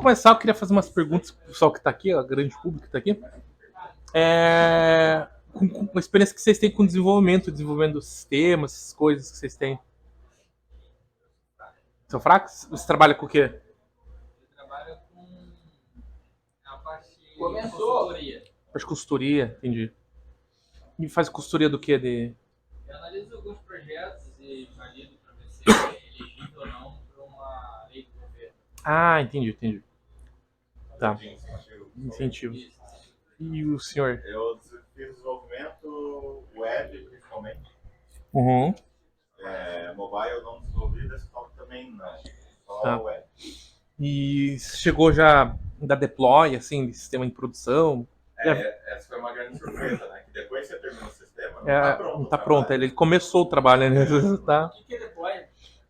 começar, eu queria fazer umas perguntas pro pessoal que está aqui, ó, grande público que está aqui. Com a experiência que vocês têm com desenvolvendo sistemas, essas coisas que vocês têm. São fracos? Você trabalha com o quê? Eu trabalho com a parte de consultoria. Faz consultoria, entendi. E faz consultoria do quê? Eu analiso alguns projetos e valido para ver se é elegível ou não para uma lei do governo. Ah, entendi. Tá. Incentivo. Isso. E o senhor? Eu fiz desenvolvimento web, principalmente. Uhum. Mobile eu não desenvolvi, desktop também não. Só Tá. web. E chegou já da deploy, assim, de sistema em produção? Essa foi uma grande surpresa, né? Que depois que você termina o sistema, Não tá pronto. Ele começou o trabalho, né? Tá. O que é deploy?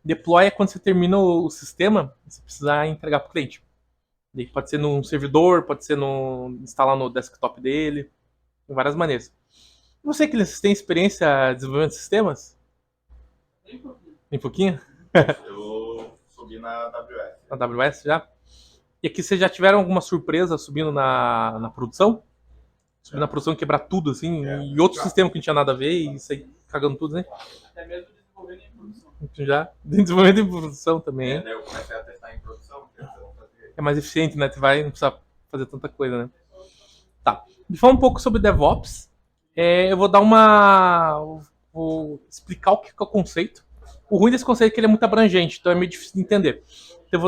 Deploy é quando você termina o sistema, você precisa entregar para o cliente. Ele pode ser num servidor, pode ser instalar no desktop dele, de várias maneiras. E você, que tem experiência desenvolvendo sistemas? Bem pouquinho. Tem pouquinho? Eu subi na AWS. Na AWS já? E aqui vocês já tiveram alguma surpresa subindo na produção? Subindo na produção e quebrar tudo, assim, e outro sistema que não tinha nada a ver e sair cagando tudo, né? Até mesmo desenvolvendo em produção. Já? Desenvolvimento em produção também, Daí eu comecei a testar em produção, porque eu não fazia. É mais eficiente, né? Não precisa fazer tanta coisa, né? Tá. Me fala um pouco sobre DevOps. Eu vou dar vou explicar o que é o conceito. O ruim desse conceito é que ele é muito abrangente, então é meio difícil de entender. Então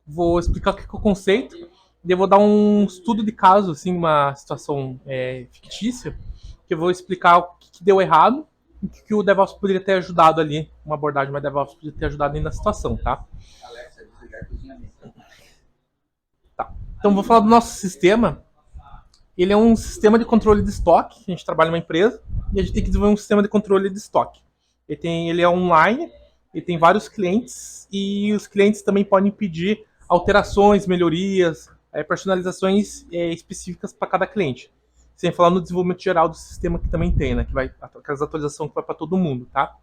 vou explicar o que é o conceito, e eu vou dar um estudo de caso, assim, uma situação fictícia, que eu vou explicar o que deu errado e o que o DevOps poderia ter ajudado ali, uma abordagem mais DevOps poderia ter ajudado ali na situação, tá? Alexa, desligar cozinhamento. Tá. Então vou falar do nosso sistema. Ele é um sistema de controle de estoque. A gente trabalha numa empresa e a gente tem que desenvolver um sistema de controle de estoque. Ele é online, ele tem vários clientes e os clientes também podem pedir alterações, melhorias, personalizações específicas para cada cliente. Sem falar no desenvolvimento geral do sistema que também tem, né? Que vai aquelas atualizações que vai para todo mundo, tá?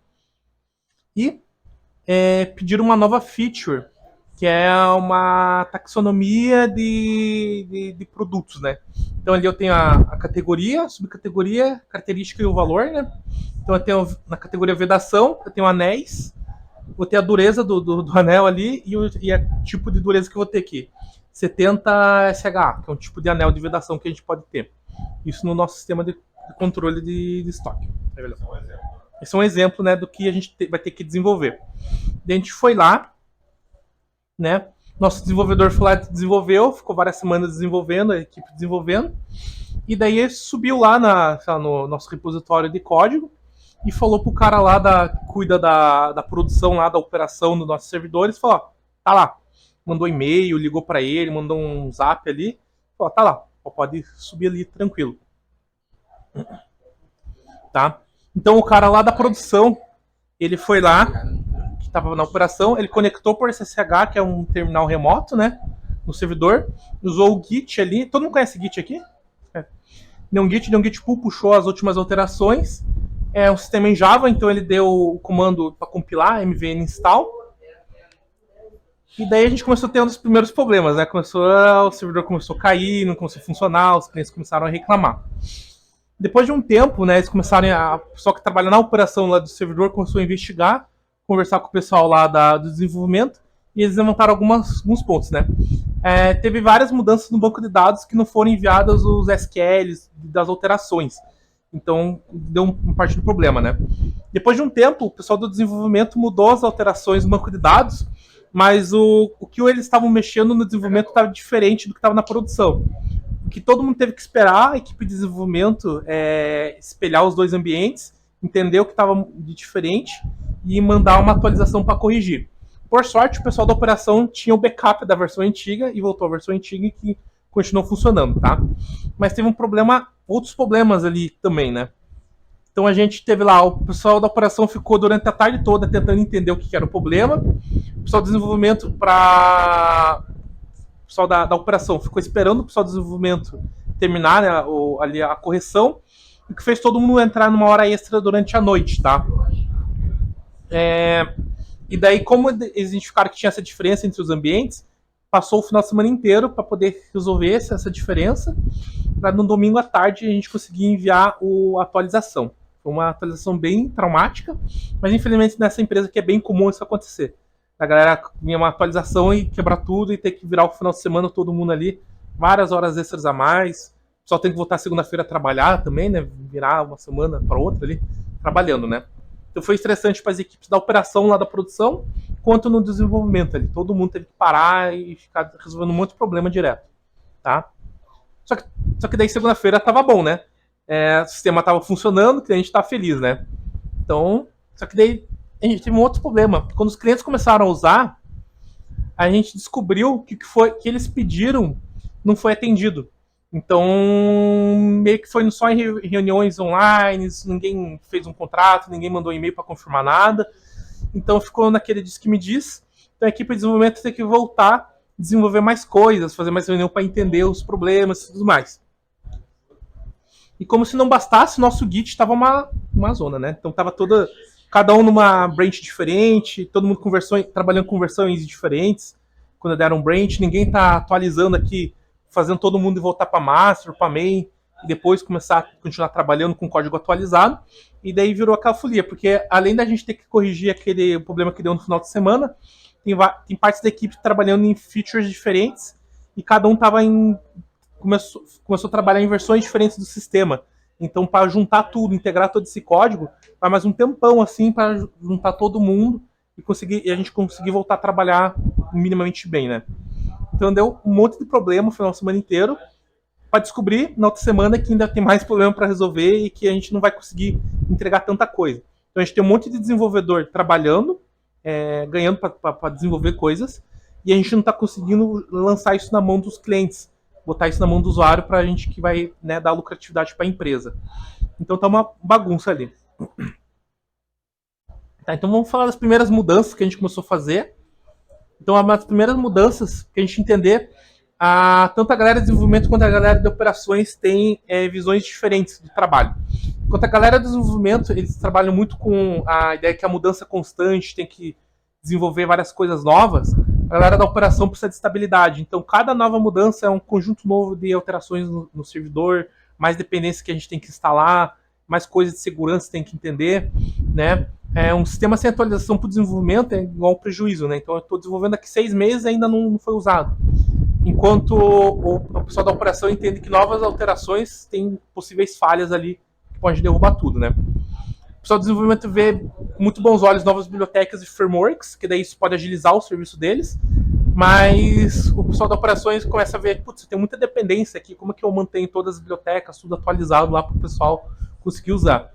E pedir uma nova feature, que é uma taxonomia de produtos, né? Então ali eu tenho a categoria, subcategoria, característica e o valor, né? Então eu tenho na categoria vedação, eu tenho anéis, vou ter a dureza do anel ali e o tipo de dureza que eu vou ter aqui. 70 SH, que é um tipo de anel de vedação que a gente pode ter. Isso no nosso sistema de controle de estoque. Esse é um exemplo, né, do que a gente vai ter que desenvolver. Daí a gente foi lá, né? Nosso desenvolvedor foi lá e desenvolveu, ficou várias semanas desenvolvendo, a equipe desenvolvendo, e daí ele subiu lá no nosso repositório de código e falou pro cara lá que cuida da produção lá, da operação dos nossos servidores, falou, ó, tá lá. Mandou e-mail, ligou para ele, mandou um zap ali, falou, tá lá, pode subir ali tranquilo. Tá? Então o cara lá da produção, ele foi lá, que estava na operação, ele conectou por SSH, que é um terminal remoto, né, no servidor, usou o Git ali, todo mundo conhece Git aqui? Deu um Git pull, puxou as últimas alterações, é um sistema em Java, então ele deu o comando para compilar, mvn install, e daí a gente começou a ter um dos primeiros problemas, né, o servidor começou a cair, não começou a funcionar, os clientes começaram a reclamar. Depois de um tempo, né, eles começaram o pessoal que trabalha na operação lá do servidor começou a investigar, conversar com o pessoal lá do desenvolvimento, e eles levantaram alguns pontos, né. Teve várias mudanças no banco de dados que não foram enviadas os SQLs das alterações. Então, deu uma parte do problema, né. Depois de um tempo, o pessoal do desenvolvimento mudou as alterações no banco de dados, mas o que eles estavam mexendo no desenvolvimento estava diferente do que estava na produção. O que todo mundo teve que esperar, a equipe de desenvolvimento espelhar os dois ambientes, entender o que estava de diferente e mandar uma atualização para corrigir. Por sorte, o pessoal da operação tinha o backup da versão antiga e voltou à versão antiga e que continuou funcionando, tá? Mas teve outros problemas ali também, né? Então a gente teve lá, o pessoal da operação ficou durante a tarde toda tentando entender o que era o problema. O pessoal do desenvolvimento o pessoal da operação ficou esperando o pessoal do desenvolvimento terminar, né, ali a correção, o que fez todo mundo entrar numa hora extra durante a noite, tá? E daí, como eles identificaram que tinha essa diferença entre os ambientes, passou o final de semana inteiro para poder resolver essa diferença, para no domingo à tarde a gente conseguir enviar a atualização. Foi uma atualização bem traumática, mas infelizmente nessa empresa que é bem comum isso acontecer. A galera vinha uma atualização e quebrar tudo e ter que virar o final de semana todo mundo ali, várias horas extras a mais. Só tem que voltar segunda-feira a trabalhar também, né? Virar uma semana para outra ali, trabalhando, né? Então foi estressante para as equipes da operação lá da produção, quanto no desenvolvimento ali. Todo mundo teve que parar e ficar resolvendo um monte de problema direto, tá? Só que daí segunda-feira tava bom, né? O sistema tava funcionando, o cliente tava feliz, né? Então, só que daí a gente teve um outro problema. Quando os clientes começaram a usar, a gente descobriu que que eles pediram não foi atendido. Então, meio que foi só em reuniões online, ninguém fez um contrato, ninguém mandou e-mail para confirmar nada. Então, ficou naquele diz que me diz. Então, a equipe de desenvolvimento tem que voltar a desenvolver mais coisas, fazer mais reunião para entender os problemas e tudo mais. E como se não bastasse, nosso Git estava uma zona, né? Então, estava cada um numa branch diferente, todo mundo trabalhando com versões diferentes. Quando deram um branch, ninguém está atualizando aqui, fazendo todo mundo voltar para master, para main, e depois continuar trabalhando com código atualizado. E daí virou aquela folia, porque além da gente ter que corrigir aquele problema que deu no final de semana, tem partes da equipe trabalhando em features diferentes, e cada um começou a trabalhar em versões diferentes do sistema. Então, para juntar tudo, integrar todo esse código, vai mais um tempão assim para juntar todo mundo e a gente conseguir voltar a trabalhar minimamente bem, né? Então deu um monte de problema no final de semana inteiro, para descobrir na outra semana que ainda tem mais problema para resolver e que a gente não vai conseguir entregar tanta coisa. Então a gente tem um monte de desenvolvedor trabalhando, ganhando para desenvolver coisas, e a gente não está conseguindo lançar isso na mão dos clientes, botar isso na mão do usuário para a gente que vai, né, dar lucratividade para a empresa. Então tá uma bagunça ali. Tá, então vamos falar das primeiras mudanças que a gente começou a fazer. Então, uma das primeiras mudanças que a gente entender, tanto a galera de desenvolvimento quanto a galera de operações tem visões diferentes de trabalho. Enquanto a galera de desenvolvimento, eles trabalham muito com a ideia que a mudança constante, tem que desenvolver várias coisas novas, a galera da operação precisa de estabilidade. Então, cada nova mudança é um conjunto novo de alterações no servidor, mais dependências que a gente tem que instalar, mais coisas de segurança que tem que entender, né? Um sistema sem atualização para o desenvolvimento é igual um prejuízo, né? Então eu estou desenvolvendo aqui 6 meses e ainda não foi usado. Enquanto o pessoal da operação entende que novas alterações têm possíveis falhas ali que podem derrubar tudo, né? O pessoal do desenvolvimento vê com muito bons olhos novas bibliotecas e frameworks, que daí isso pode agilizar o serviço deles, mas o pessoal da operações começa a ver, putz, tem muita dependência aqui, como é que eu mantenho todas as bibliotecas, tudo atualizado lá para o pessoal conseguir usar.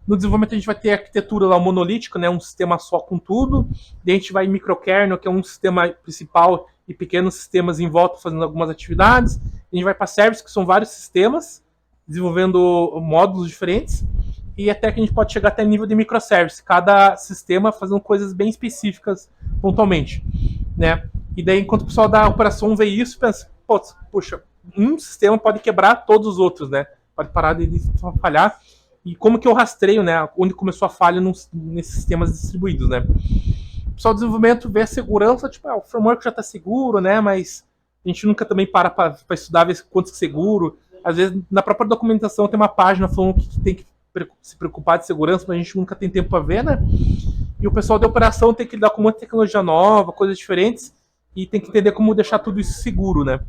No desenvolvimento a gente vai ter a arquitetura lá monolítica, né, um sistema só com tudo. Daí a gente vai em microkernel, que é um sistema principal e pequenos sistemas em volta fazendo algumas atividades. A gente vai para service, que são vários sistemas, desenvolvendo módulos diferentes. E até que a gente pode chegar até nível de microservice, cada sistema fazendo coisas bem específicas pontualmente, né? E daí, enquanto o pessoal da operação vê isso, pensa, poxa, um sistema pode quebrar todos os outros, né? Pode parar de falhar. E como que eu rastreio, né, onde começou a falha nesses sistemas distribuídos, né? O pessoal do desenvolvimento vê a segurança, tipo, o framework já está seguro, né, mas a gente nunca também para estudar, ver quanto é seguro. Às vezes, na própria documentação tem uma página falando que tem que se preocupar de segurança, mas a gente nunca tem tempo para ver, né? E o pessoal de operação tem que lidar com muita tecnologia nova, coisas diferentes, e tem que entender como deixar tudo isso seguro, né?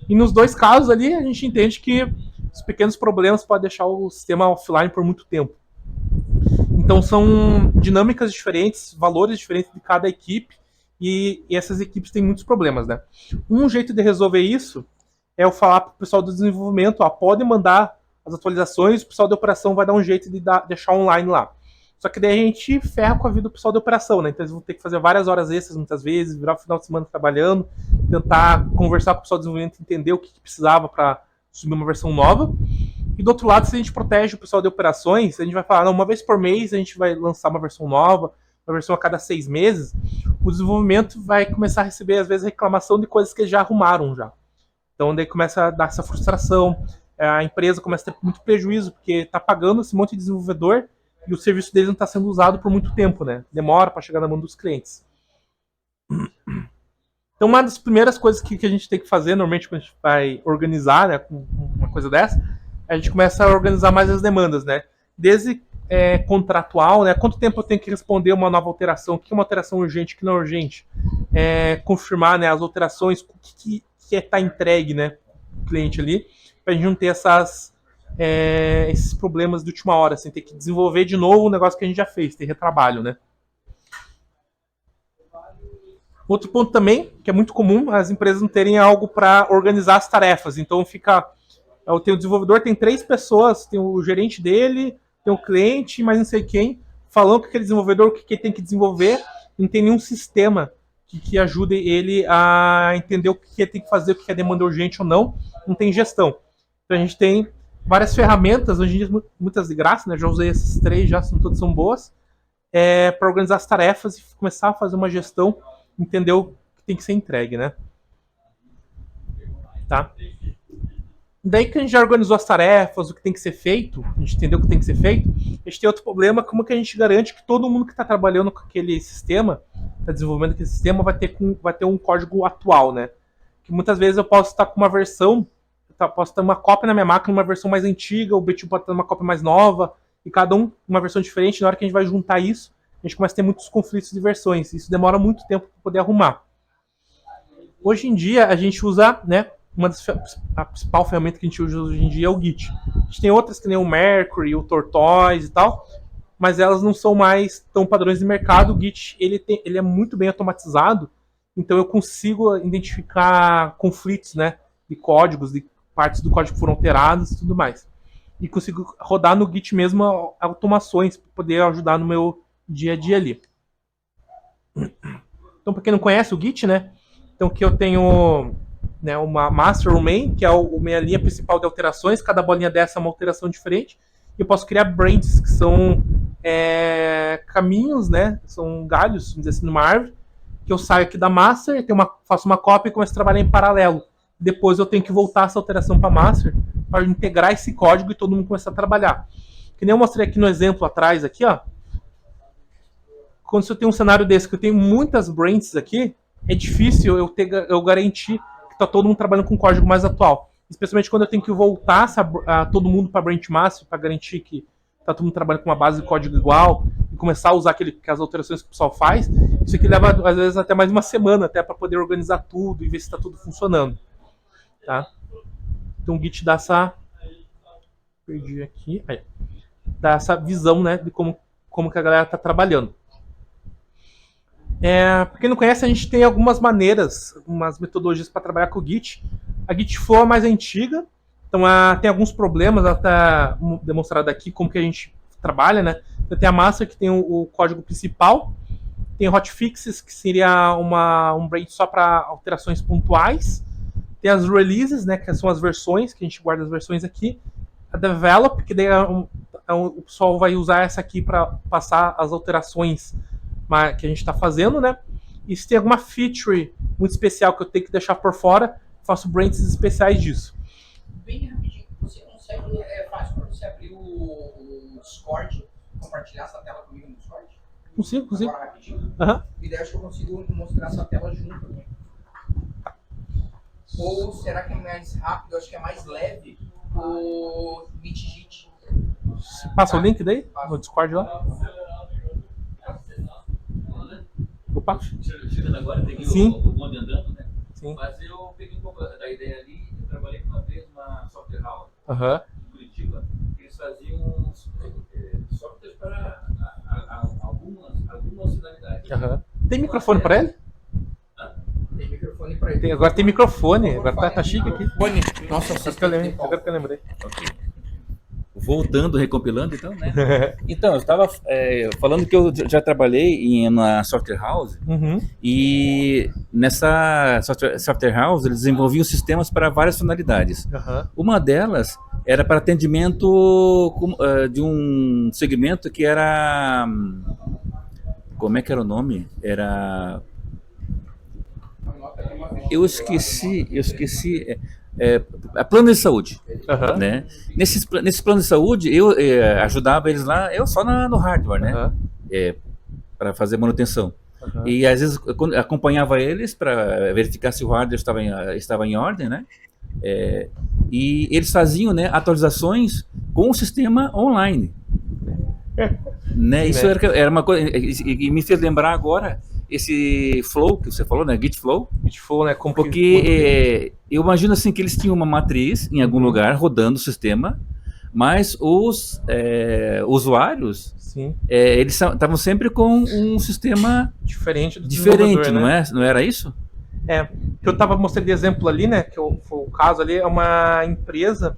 E nos dois casos ali, a gente entende que os pequenos problemas podem deixar o sistema offline por muito tempo. Então são dinâmicas diferentes, valores diferentes de cada equipe, e essas equipes têm muitos problemas, né? Um jeito de resolver isso é eu falar para o pessoal do desenvolvimento, pode mandar as atualizações, o pessoal de operação vai dar um jeito de deixar online lá. Só que daí a gente ferra com a vida do pessoal de operação, né? Então eles vão ter que fazer várias horas extras muitas vezes, virar o final de semana trabalhando, tentar conversar com o pessoal do desenvolvimento, entender o que precisava para subir uma versão nova. E do outro lado, se a gente protege o pessoal de operações, a gente vai falar, não, uma vez por mês a gente vai lançar uma versão nova, uma versão a cada 6 meses, o desenvolvimento vai começar a receber, às vezes, reclamação de coisas que eles já arrumaram já. Então, daí começa a dar essa frustração, a empresa começa a ter muito prejuízo, porque está pagando esse monte de desenvolvedor e o serviço deles não está sendo usado por muito tempo, né? Demora para chegar na mão dos clientes. Então, uma das primeiras coisas que a gente tem que fazer, normalmente, quando a gente vai organizar, né, com uma coisa dessa, a gente começa a organizar mais as demandas, né? Desde contratual, né? Quanto tempo eu tenho que responder uma nova alteração, o que é uma alteração urgente, o que não é urgente, confirmar, né, as alterações, o que está entregue, né, o cliente ali, para a gente não ter esses problemas de última hora, assim, ter que desenvolver de novo o negócio que a gente já fez, ter retrabalho, né? Outro ponto também, que é muito comum, as empresas não terem algo para organizar as tarefas. Então o desenvolvedor, tem 3 pessoas, tem o gerente dele, tem o cliente, mas não sei quem, falando com aquele desenvolvedor o que ele tem que desenvolver, não tem nenhum sistema que ajude ele a entender o que ele tem que fazer, o que é demanda urgente ou não tem gestão. Então a gente tem várias ferramentas, hoje em dia muitas de graça, né? Já usei essas 3, todas são boas, para organizar as tarefas e começar a fazer uma gestão, entender o que tem que ser entregue, né? Tá? Daí que a gente já organizou as tarefas, o que tem que ser feito, a gente entendeu o que tem que ser feito, a gente tem outro problema, como que a gente garante que todo mundo que está trabalhando com aquele sistema, está desenvolvendo aquele sistema, vai ter um código atual, né? Que muitas vezes eu posso estar com uma versão, posso ter uma cópia na minha máquina, uma versão mais antiga, o BTU pode ter uma cópia mais nova, e cada um uma versão diferente. Na hora que a gente vai juntar isso, a gente começa a ter muitos conflitos de versões. Isso demora muito tempo para poder arrumar. Hoje em dia, a gente usa, né, a principal ferramenta que a gente usa hoje em dia é o Git. A gente tem outras que nem o Mercury, o Tortoise e tal, mas elas não são mais tão padrões de mercado. O Git ele é muito bem automatizado, então eu consigo identificar conflitos, né, de códigos, de partes do código que foram alteradas e tudo mais. E consigo rodar no Git mesmo automações para poder ajudar no meu dia a dia ali. Então, para quem não conhece o Git, né? Então, aqui eu tenho, né, uma master, um main, que é a minha linha principal de alterações. Cada bolinha dessa é uma alteração diferente. E eu posso criar branches, que são caminhos, né? São galhos, vamos dizer assim, numa árvore. Que eu saio aqui da master, faço uma cópia e começo a trabalhar em paralelo. Depois eu tenho que voltar essa alteração para master para integrar esse código e todo mundo começar a trabalhar. Que nem eu mostrei aqui no exemplo atrás, aqui, ó. Quando eu tenho um cenário desse, que eu tenho muitas branches aqui, é difícil eu garantir que está todo mundo trabalhando com código mais atual. Especialmente quando eu tenho que voltar todo mundo para branch master, para garantir que está todo mundo trabalhando com uma base de código igual, e começar a usar as alterações que o pessoal faz. Isso aqui leva, às vezes, até mais de uma semana até para poder organizar tudo e ver se está tudo funcionando. Tá? Então o Git dá essa... Perdi aqui. Aí. Dá essa visão, né, de como que a galera está trabalhando. Para quem não conhece, a gente tem algumas maneiras, algumas metodologias para trabalhar com o Git. A Git Flow é a mais antiga, então tem alguns problemas, ela está demonstrada aqui como que a gente trabalha, né? Então, tem a master, que tem o código principal, tem hotfixes, que seria um branch só para alterações pontuais, tem as releases, né, que são as versões, que a gente guarda as versões aqui, a develop, que daí o pessoal vai usar essa aqui para passar as alterações que a gente está fazendo, né? E se tem alguma feature muito especial que eu tenho que deixar por fora, faço branches especiais disso. Bem rapidinho, você consegue, fácil para você abrir o Discord, compartilhar essa tela comigo no Discord? Consigo. Agora rapidinho. Uhum. E daí acho que eu consigo mostrar essa tela junto aqui. Ou será que é mais rápido, acho que é mais leve, o BitGit? Passa o link daí, no Discord lá. Opa. Chegando agora, peguei o bonde andando, né? Sim. Mas eu peguei um pouco da ideia ali, eu trabalhei uma vez numa software house, em Curitiba, que eles faziam softwares para algumas finalidades. Tem microfone para ele? Tem microfone para ele. Agora tem microfone, agora tá chique aqui. Boni, nossa, Agora que eu lembrei. Ok. Voltando, recompilando, então, né? Então, eu estava falando que eu já trabalhei na software house, e nessa software house eles desenvolviam sistemas para várias finalidades. Uma delas era para atendimento de um segmento que era... Como é que era o nome? Era... Eu esqueci... plano de saúde, né? Nesse plano de saúde eu ajudava eles lá, eu só no hardware, né? Para fazer manutenção. Uhum. E às vezes eu acompanhava eles para verificar se o hardware estava em ordem, né? E eles faziam, né, atualizações com o sistema online. Né? Sim, Isso né? era uma coisa, e me fez lembrar agora esse Flow que você falou, né? Git Flow. Git Flow, né? Como Porque eu imagino assim que eles tinham uma matriz em algum lugar rodando o sistema, mas os usuários, Sim. eles estavam sempre com um sistema Diferente do diferente, desenvolvedor, né? não era isso? Que eu tava mostrando de exemplo ali, né? Que foi o caso ali, é uma empresa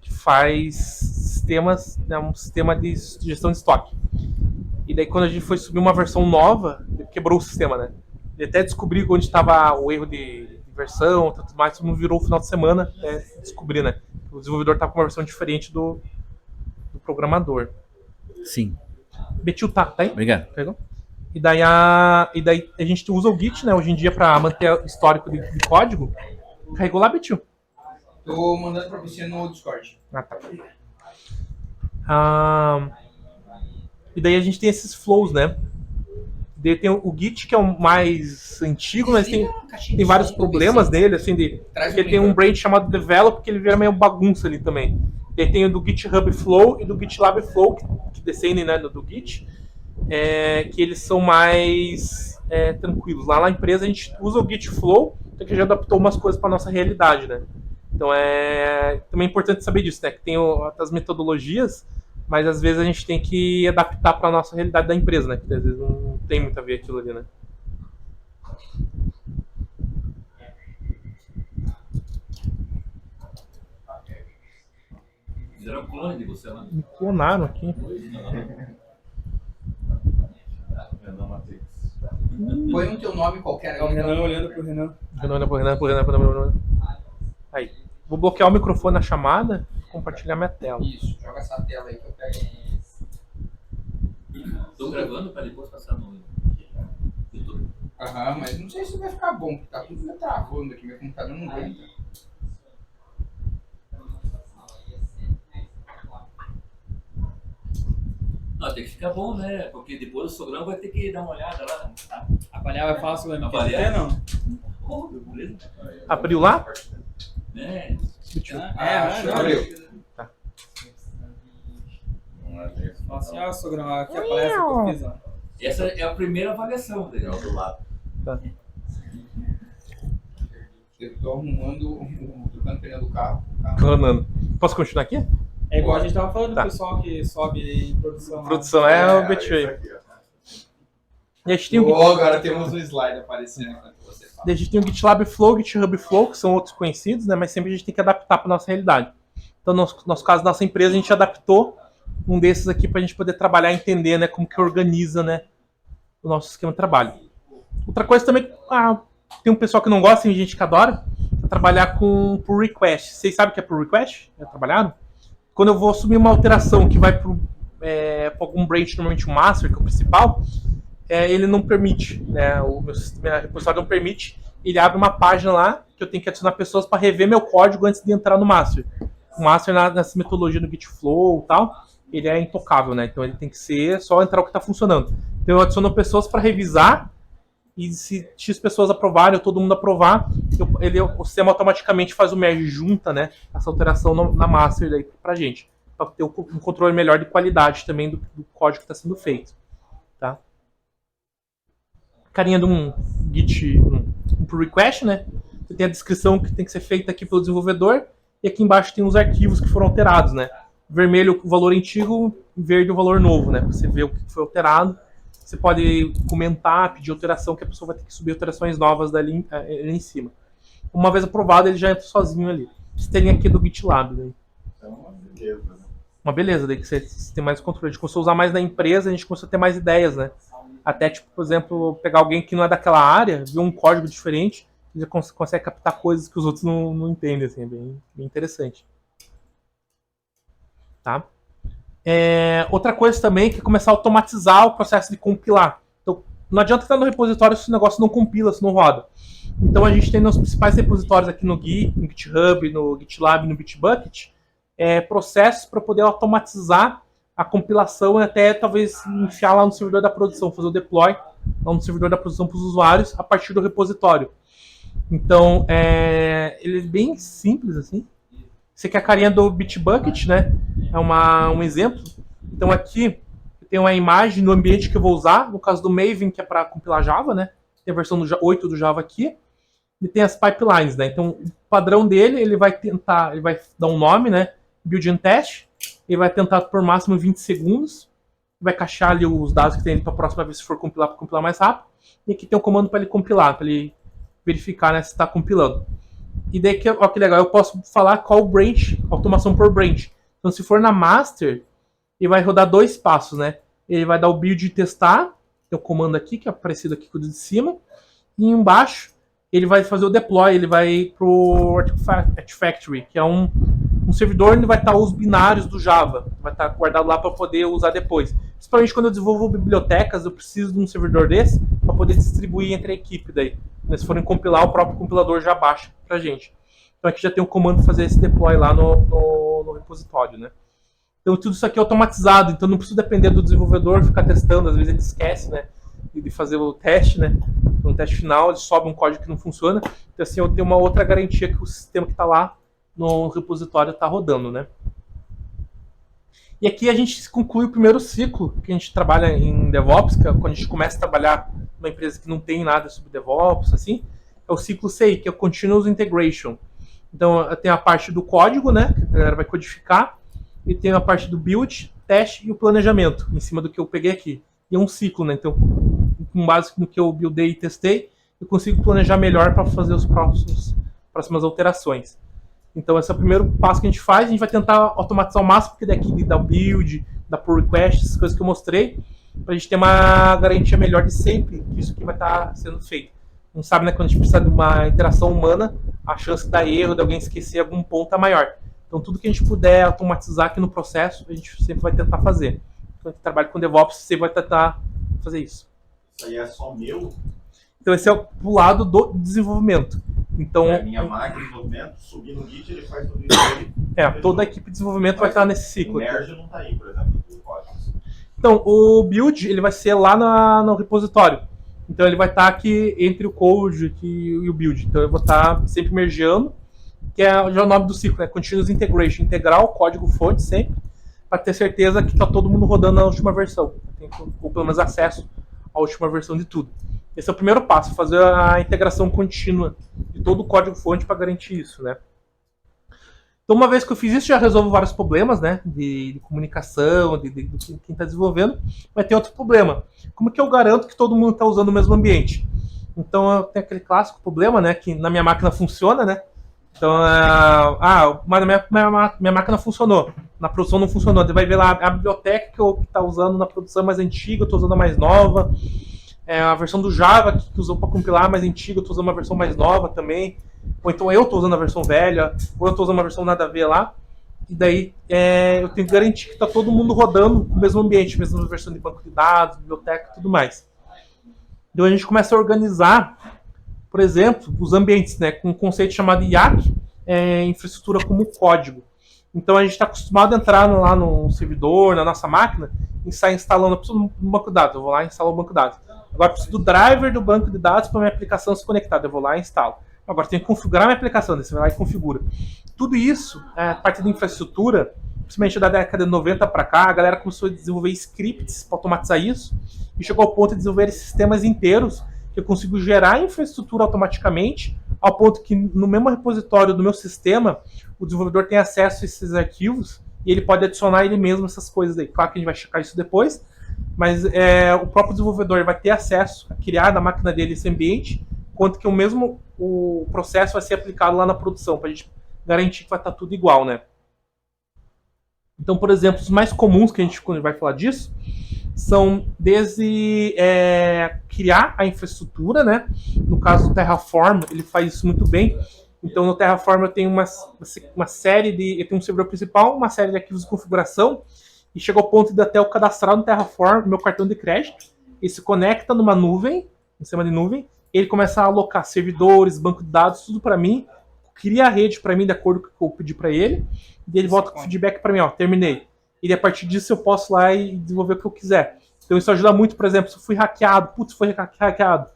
que faz sistemas, né, um sistema de gestão de estoque. E daí quando a gente foi subir uma versão nova, quebrou o sistema, né? E até descobri onde estava o erro de versão e tudo mais, não virou o final de semana, descobri, né? O desenvolvedor estava com uma versão diferente do programador. Sim. Betil, tá aí? Obrigado. Pegou? E daí a gente usa o Git, né, hoje em dia para manter o histórico de código. Carregou lá, Betil? Tô mandando pra você no Discord. Ah, tá. E daí a gente tem esses flows, né? Daí tem o Git, que é o mais antigo, mas tem vários problemas nele, assim, porque tem um branch chamado Develop, que ele vira meio bagunça ali também. E aí tem o do GitHub Flow e do GitLab Flow, que descendem, né, do Git, que eles são mais tranquilos. Lá na empresa a gente usa o Git Flow, só que já adaptou umas coisas para nossa realidade, né? Então também é importante saber disso, né? Que tem as metodologias, mas às vezes a gente tem que adaptar para a nossa realidade da empresa, né? Que às vezes não tem muito a ver aquilo ali, né? Fizeram um clone de você lá. Me clonaram aqui. Põe o teu nome qualquer É o aí. Renan olhando pro Renan. Renan. Aí. Vou bloquear o microfone na chamada e compartilhar minha tela. Isso, joga essa tela aí que eu pego. Estou gravando para depois passar no YouTube. Aham, mas não sei se vai ficar bom, porque tá tudo me travando aqui, meu computador não aguenta. Não, tem que ficar bom, né? Porque depois o Sogrão vai ter que dar uma olhada lá. Tá? Avaliar é fácil, né? Avaliar? Não. Oh, beleza. Abriu lá? Abriu. Tá. Fala assim, sogrão, aqui aparece o que eu fiz, ó. Essa é a primeira avaliação dele. Do lado. Tá. Eu tô arrumando, trocando o pneu do carro. Clonando. Posso continuar aqui? É igual a gente tava falando Tá. do pessoal que sobe em produção. lá. Produção o Betil aí. E a gente tem Agora temos um slide aparecendo enquanto você fala. A gente tem o GitLab Flow, GitHub Flow, que são outros conhecidos, né? Mas sempre a gente tem que adaptar para nossa realidade. Então, no nosso caso, nossa empresa, a gente adaptou um desses aqui para a gente poder trabalhar e entender, né, como que organiza, né, o nosso esquema de trabalho. Outra coisa também, tem um pessoal que não gosta, tem gente que adora, trabalhar com pull request. Vocês sabem o que é pull request? Já trabalharam? Quando eu vou assumir uma alteração que vai para algum branch, normalmente o master, que é o principal, ele não permite, né? O meu repositório não permite. Ele abre uma página lá que eu tenho que adicionar pessoas para rever meu código antes de entrar no master. O master, nessa metodologia do Git Flow e tal, ele é intocável, né? Então ele tem que ser só entrar o que está funcionando. Então eu adiciono pessoas para revisar e se X pessoas aprovarem ou todo mundo aprovar, o sistema automaticamente faz o merge, junta, né, essa alteração na master daí pra gente, para ter um controle melhor de qualidade também do código que está sendo feito, tá? Carinha de um Git, um pull request, né? Você tem a descrição que tem que ser feita aqui pelo desenvolvedor e aqui embaixo tem os arquivos que foram alterados, né? Vermelho o valor antigo, verde o valor novo, né? Você vê o que foi alterado. Você pode comentar, pedir alteração, que a pessoa vai ter que subir alterações novas dali em cima. Uma vez aprovado, ele já entra sozinho ali. Você tem aqui do GitLab. Né? É uma beleza, né? Uma beleza, daí que você tem mais controle. A gente começou a usar mais na empresa, a gente começou a ter mais ideias, né? Até, tipo, por exemplo, pegar alguém que não é daquela área, ver um código diferente, e já consegue captar coisas que os outros não entendem, assim, é bem interessante. Tá? Outra coisa também que é começar a automatizar o processo de compilar. Então, não adianta estar no repositório se o negócio não compila, se não roda. Então a gente tem nos principais repositórios aqui no Git, no GitHub, no GitLab, no Bitbucket, processos para poder automatizar a compilação é até talvez enfiar lá no servidor da produção, fazer o deploy lá no servidor da produção para os usuários a partir do repositório. Então, ele é bem simples assim. Esse aqui é a carinha do Bitbucket, né? É um exemplo. Então aqui tem uma imagem do ambiente que eu vou usar, no caso do Maven, que é para compilar Java, né? Tem a versão 8 do Java aqui. E tem as pipelines, né? Então o padrão dele, ele vai dar um nome, né? Build and test. Ele vai tentar por máximo 20 segundos. Vai cachear ali os dados que tem ali para a próxima vez, se for compilar, para compilar mais rápido. E aqui tem um comando para ele compilar, para ele verificar, né, se está compilando. E daí, ó, que legal, eu posso falar qual branch, automação por branch. Então, se for na master, ele vai rodar 2 passos, né? Ele vai dar o build e testar, tem o comando aqui, que é parecido aqui com o de cima. E embaixo, ele vai fazer o deploy, ele vai pro Artifactory, que é um servidor onde vai estar os binários do Java. Vai estar guardado lá para poder usar depois. Principalmente quando eu desenvolvo bibliotecas, eu preciso de um servidor desse para poder distribuir entre a equipe daí. Se forem compilar, o próprio compilador já baixa pra gente. Então aqui já tem um comando para fazer esse deploy lá no repositório, né? Então tudo isso aqui é automatizado, então não preciso depender do desenvolvedor ficar testando, às vezes ele esquece, né? De fazer o teste, né? No teste final ele sobe um código que não funciona. Então assim eu tenho uma outra garantia que o sistema que está lá no repositório está rodando, né? E aqui a gente conclui o primeiro ciclo que a gente trabalha em DevOps, que é quando a gente começa a trabalhar numa empresa que não tem nada sobre DevOps, assim, é o ciclo CI, que é o Continuous Integration. Então, tem a parte do código, né, que a galera vai codificar, e tem a parte do build, teste e o planejamento, em cima do que eu peguei aqui. E é um ciclo, né, então, com base no que eu buildei e testei, eu consigo planejar melhor para fazer as próximas alterações. Então, esse é o primeiro passo que a gente faz. A gente vai tentar automatizar o máximo que daqui da build, da pull request, essas coisas que eu mostrei, para a gente ter uma garantia melhor de sempre que isso aqui vai estar sendo feito. Não sabe, né, quando a gente precisa de uma interação humana, a chance de dar erro, de alguém esquecer algum ponto é maior. Então, tudo que a gente puder automatizar aqui no processo, a gente sempre vai tentar fazer. Quando a gente trabalha com DevOps, você vai tentar fazer isso. Isso aí é só meu? Então, esse é o lado do desenvolvimento. Então, É a minha máquina de desenvolvimento, subir no Git, ele faz tudo isso aí. Toda a equipe de desenvolvimento vai estar nesse ciclo. O merge não está aí, por exemplo, do código. Então, o build ele vai ser lá no repositório. Então, ele vai estar aqui entre o code e o build. Então, eu vou estar sempre mergeando, que é já o nome do ciclo, né? Continuous Integration. Integrar o código-fonte sempre, para ter certeza que está todo mundo rodando a última versão. Ou pelo menos acesso à última versão de tudo. Esse é o primeiro passo, fazer a integração contínua de todo o código-fonte para garantir isso, né? Então, uma vez que eu fiz isso, já resolvo vários problemas, né? De comunicação, de quem está desenvolvendo. Mas tem outro problema. Como que eu garanto que todo mundo está usando o mesmo ambiente? Então, tem aquele clássico problema, né? Que na minha máquina funciona, né? Então, mas minha máquina funcionou. Na produção não funcionou. Você vai ver lá a biblioteca que eu está usando na produção mais antiga, eu estou usando a mais nova. A versão do Java que usou para compilar mais antiga, eu estou usando uma versão mais nova também. Ou então eu estou usando a versão velha, ou eu estou usando uma versão nada a ver lá. E daí eu tenho que garantir que está todo mundo rodando no mesmo ambiente, mesma versão de banco de dados, biblioteca e tudo mais. Então a gente começa a organizar, por exemplo, os ambientes, né, com um conceito chamado IaaC, infraestrutura como código. Então a gente está acostumado a entrar lá no servidor, na nossa máquina, e sair instalando, eu preciso de um banco de dados, eu vou lá e instalo o banco de dados. Agora eu preciso do driver do banco de dados para minha aplicação se conectar, eu vou lá e instalo. Agora tem que configurar minha aplicação, você vai lá e configura. Tudo isso, a parte de infraestrutura, principalmente da década de 90 para cá, a galera começou a desenvolver scripts para automatizar isso, e chegou ao ponto de desenvolver sistemas inteiros que eu consigo gerar infraestrutura automaticamente, ao ponto que no mesmo repositório do meu sistema, o desenvolvedor tem acesso a esses arquivos e ele pode adicionar ele mesmo essas coisas aí. Claro que a gente vai checar isso depois, mas o próprio desenvolvedor vai ter acesso a criar na máquina dele esse ambiente, quanto que o processo vai ser aplicado lá na produção, para a gente garantir que vai estar tudo igual, né? Então, por exemplo, os mais comuns que a gente, quando a gente vai falar disso, são desde criar a infraestrutura, né? No caso do Terraform, ele faz isso muito bem. Então, no Terraform eu tenho uma série de... Eu tenho um servidor principal, uma série de arquivos de configuração, e chega ao ponto de até eu cadastrar no Terraform meu cartão de crédito, ele se conecta numa nuvem, em cima de nuvem, ele começa a alocar servidores, banco de dados, tudo para mim, cria a rede para mim de acordo com o que eu pedi para ele, e ele volta com feedback para mim, ó, terminei. e a partir disso eu posso ir lá e desenvolver o que eu quiser. Então isso ajuda muito, por exemplo, se eu fui hackeado, foi hackeado,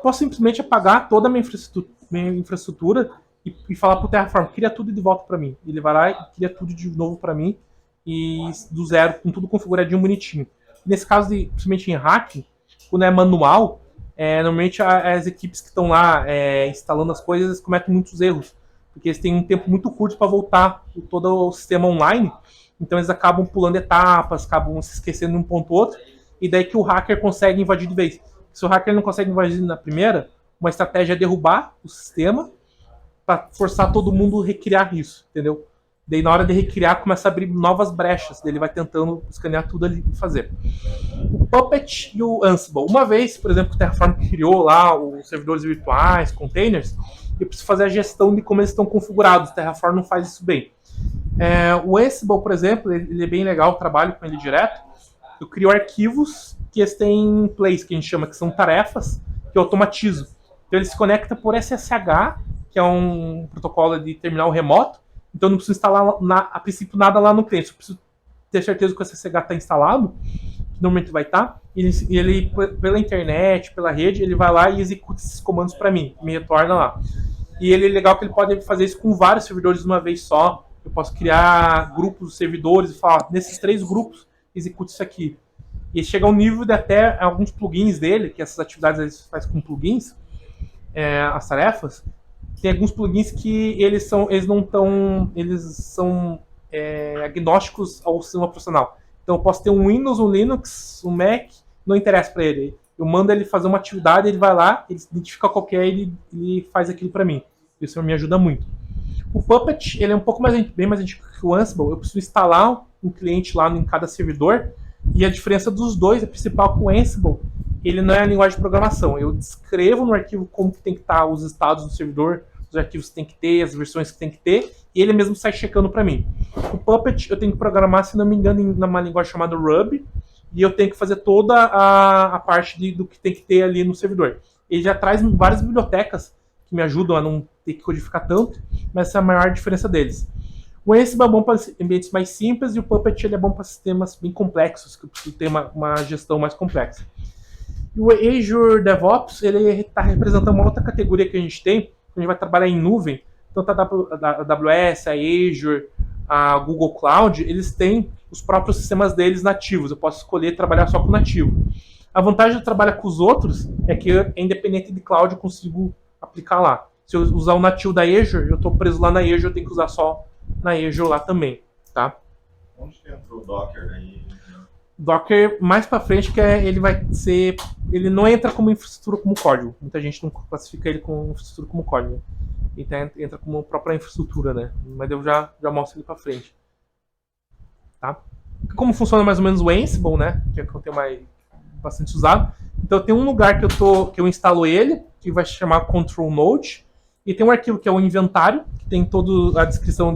posso simplesmente apagar toda a minha infraestrutura e falar pro Terraform, cria tudo de volta para mim. Ele vai lá e cria tudo de novo para mim, e do zero, com tudo configuradinho, bonitinho. Nesse caso, principalmente em hacking, quando é manual, normalmente as equipes que estão lá instalando as coisas cometem muitos erros, porque eles têm um tempo muito curto para voltar todo o sistema online, então eles acabam pulando etapas, acabam se esquecendo de um ponto ou outro, e daí que o hacker consegue invadir de vez. Se o hacker não consegue invadir na primeira, uma estratégia é derrubar o sistema para forçar todo mundo a recriar isso, entendeu? Daí na hora de recriar começa a abrir novas brechas, daí ele vai tentando escanear tudo ali e fazer. O Puppet e o Ansible. Uma vez, por exemplo, que o Terraform criou lá os servidores virtuais, containers, eu preciso fazer a gestão de como eles estão configurados. O Terraform não faz isso bem. O Ansible, por exemplo, ele é bem legal, eu trabalho com ele direto. Eu crio arquivos que eles têm em place, que a gente chama, que são tarefas, que eu automatizo. Então ele se conecta por SSH, que é um protocolo de terminal remoto. Então eu não preciso instalar, a princípio, nada lá no cliente. Eu preciso ter certeza que o SSH está instalado, que normalmente vai estar. Ele, pela internet, pela rede, ele vai lá e executa esses comandos para mim, me retorna lá. E ele é legal que ele pode fazer isso com vários servidores de uma vez só. Eu posso criar grupos de servidores e falar, nesses 3 grupos, execute isso aqui. E chega ao nível de até alguns plugins dele, que essas atividades ele faz com plugins, as tarefas. Tem alguns plugins que eles são agnósticos ao sistema profissional. Então eu posso ter um Windows, um Linux, um Mac, não interessa para ele. Eu mando ele fazer uma atividade, ele vai lá, ele identifica qualquer, ele faz aquilo para mim. Isso me ajuda muito. O Puppet, ele é um pouco bem mais antigo que o Ansible. Eu preciso instalar um cliente lá em cada servidor, e a diferença dos dois, a principal, com o Ansible, ele não é a linguagem de programação. Eu descrevo no arquivo como que tem que estar os estados do servidor, os arquivos que tem que ter, as versões que tem que ter, e ele mesmo sai checando para mim. O Puppet eu tenho que programar, se não me engano, em uma linguagem chamada Ruby, e eu tenho que fazer toda a parte do que tem que ter ali no servidor. Ele já traz várias bibliotecas que me ajudam a não ter que codificar tanto, mas essa é a maior diferença deles. O Ansible é bom para ambientes mais simples e o Puppet ele é bom para sistemas bem complexos, que eu preciso ter uma gestão mais complexa. E o Azure DevOps ele está representando uma outra categoria que a gente tem, a gente vai trabalhar em nuvem. Então tá a AWS, a Azure, a Google Cloud, eles têm os próprios sistemas deles nativos. Eu posso escolher trabalhar só com nativo. A vantagem de trabalhar com os outros é que, independente de cloud, eu consigo aplicar lá. Se eu usar o nativo da Azure, eu estou preso lá na Azure, eu tenho que usar só na Azure lá também, tá? Onde que entra o Docker aí? Docker, mais para frente, que ele não entra como infraestrutura como código. Muita gente não classifica ele como infraestrutura como código. Ele entra como própria infraestrutura, né? Mas eu já mostro ele para frente. Tá? Como funciona mais ou menos o Ansible, né? Que é o que eu tenho bastante usado. Então tem um lugar que eu instalo ele, que vai se chamar Control Node, e tem um arquivo que é o inventário, que tem toda a descrição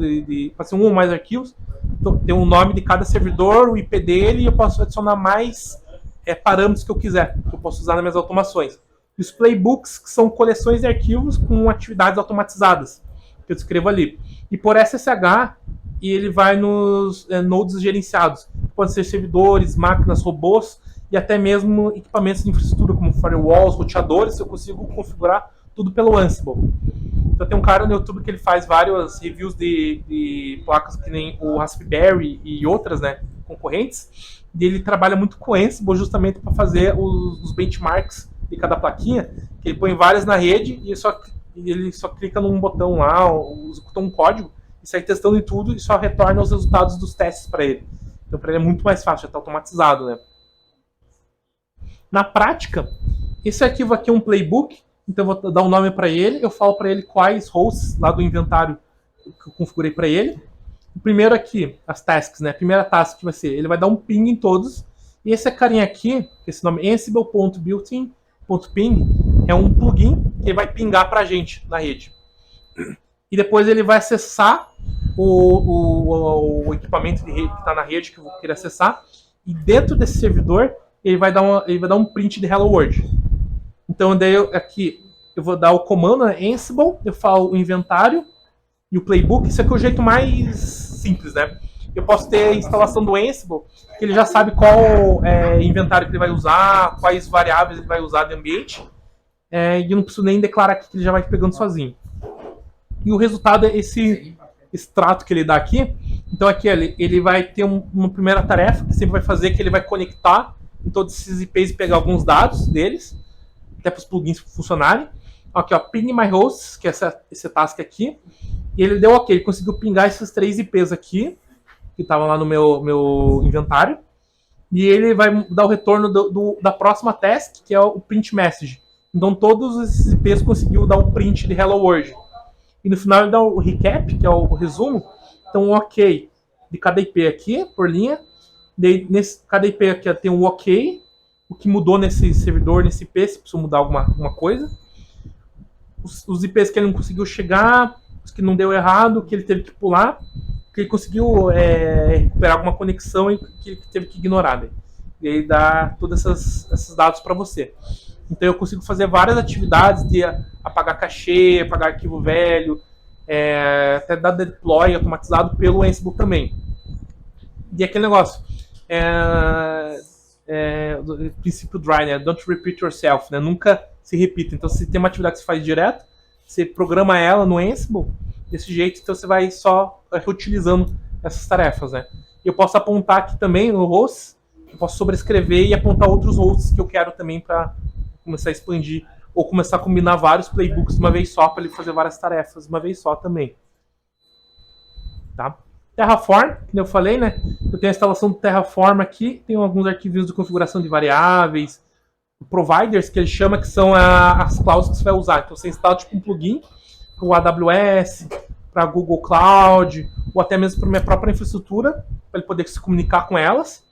pode ser um ou mais arquivos. Então, tem o nome de cada servidor, o IP dele, e eu posso adicionar mais parâmetros que eu quiser, que eu posso usar nas minhas automações. E os playbooks, que são coleções de arquivos com atividades automatizadas, que eu descrevo ali. E por SSH, e ele vai nos nodes gerenciados. Podem ser servidores, máquinas, robôs, e até mesmo equipamentos de infraestrutura, como firewalls, roteadores, eu consigo configurar tudo pelo Ansible. Então tem um cara no YouTube que ele faz várias reviews de placas que nem o Raspberry e outras, né, concorrentes, e ele trabalha muito com Ansible justamente para fazer os benchmarks de cada plaquinha, que ele põe várias na rede e ele só clica num botão lá, executa um código, e sai testando em tudo e só retorna os resultados dos testes para ele. Então para ele é muito mais fácil, já está automatizado, né? Na prática, esse arquivo aqui é um playbook, então eu vou dar um nome para ele, eu falo para ele quais hosts lá do inventário que eu configurei para ele. O primeiro aqui, as tasks, né? A primeira task vai ser, ele vai dar um ping em todos, e esse carinha aqui, esse nome ansible.builtin.ping, é um plugin que ele vai pingar para a gente na rede. E depois ele vai acessar o equipamento de rede que está na rede que eu vou querer acessar, e dentro desse servidor ele vai dar um print de Hello World. Então daí aqui eu vou dar o comando, né, Ansible, eu falo o inventário e o playbook. Isso aqui é o jeito mais simples, né? Eu posso ter a instalação do Ansible, que ele já sabe qual inventário que ele vai usar, quais variáveis ele vai usar de ambiente, e eu não preciso nem declarar aqui que ele já vai pegando sozinho. E o resultado é esse extrato que ele dá aqui. Então aqui ele vai ter uma primeira tarefa, que sempre vai fazer, que ele vai conectar em todos esses IPs e pegar alguns dados deles, até para os plugins funcionarem. Aqui, ó, ping my hosts, que é esse task aqui. E ele deu ok, ele conseguiu pingar esses 3 IPs aqui, que estavam lá no meu inventário. E ele vai dar o retorno da próxima task, que é o print message. Então todos esses IPs conseguiu dar o print de Hello World. E no final ele dá o recap, que é o resumo. Então o ok de cada IP aqui, por linha. Daí, cada IP aqui tem um ok, o que mudou nesse servidor, nesse IP, se precisou mudar alguma coisa. Os IPs que ele não conseguiu chegar, os que não deu errado, que ele teve que pular, que ele conseguiu recuperar alguma conexão e que ele teve que ignorar. Daí. E aí dá todos esses dados para você. Então eu consigo fazer várias atividades de apagar cachê, apagar arquivo velho, até dar deploy automatizado pelo Ansible também. E aquele negócio, o princípio dry, né? Don't repeat yourself, né? Nunca se repita. Então, se tem uma atividade que você faz direto, você programa ela no Ansible desse jeito, então você vai só reutilizando essas tarefas, né? E eu posso apontar aqui também no host, eu posso sobrescrever e apontar outros hosts que eu quero também para começar a expandir, ou começar a combinar vários playbooks de uma vez só, para ele fazer várias tarefas de uma vez só também. Tá? Terraform, que eu falei, né? Eu tenho a instalação do Terraform aqui, tem alguns arquivinhos de configuração de variáveis, providers, que ele chama, que são as clouds que você vai usar. Então você instala tipo um plugin para o AWS, para Google Cloud, ou até mesmo para minha própria infraestrutura, para ele poder se comunicar com elas.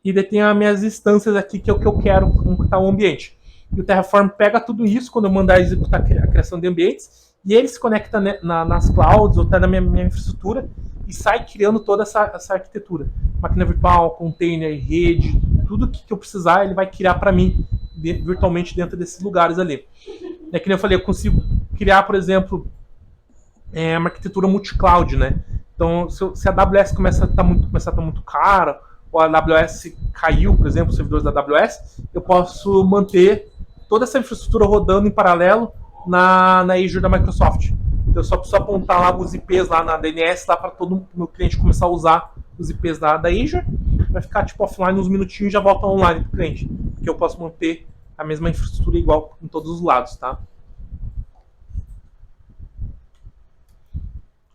E daí tem as minhas instâncias aqui, que é o que eu quero computar o ambiente. E o Terraform pega tudo isso quando eu mandar executar a criação de ambientes, e ele se conecta nas clouds ou até na minha infraestrutura e sai criando toda essa arquitetura. Máquina virtual, container, rede, tudo que eu precisar, ele vai criar para mim virtualmente dentro desses lugares ali. É que nem eu falei, eu consigo criar, por exemplo, uma arquitetura multi-cloud, né? Então, se a AWS começar a estar muito cara, ou a AWS caiu, por exemplo, os servidores da AWS, eu posso manter toda essa infraestrutura rodando em paralelo na Azure da Microsoft. Então, eu só preciso apontar lá os IPs lá na DNS lá para todo o meu cliente começar a usar os IPs da Azure, vai ficar tipo offline uns minutinhos e já volta online para o cliente, porque eu posso manter a mesma infraestrutura igual em todos os lados, tá?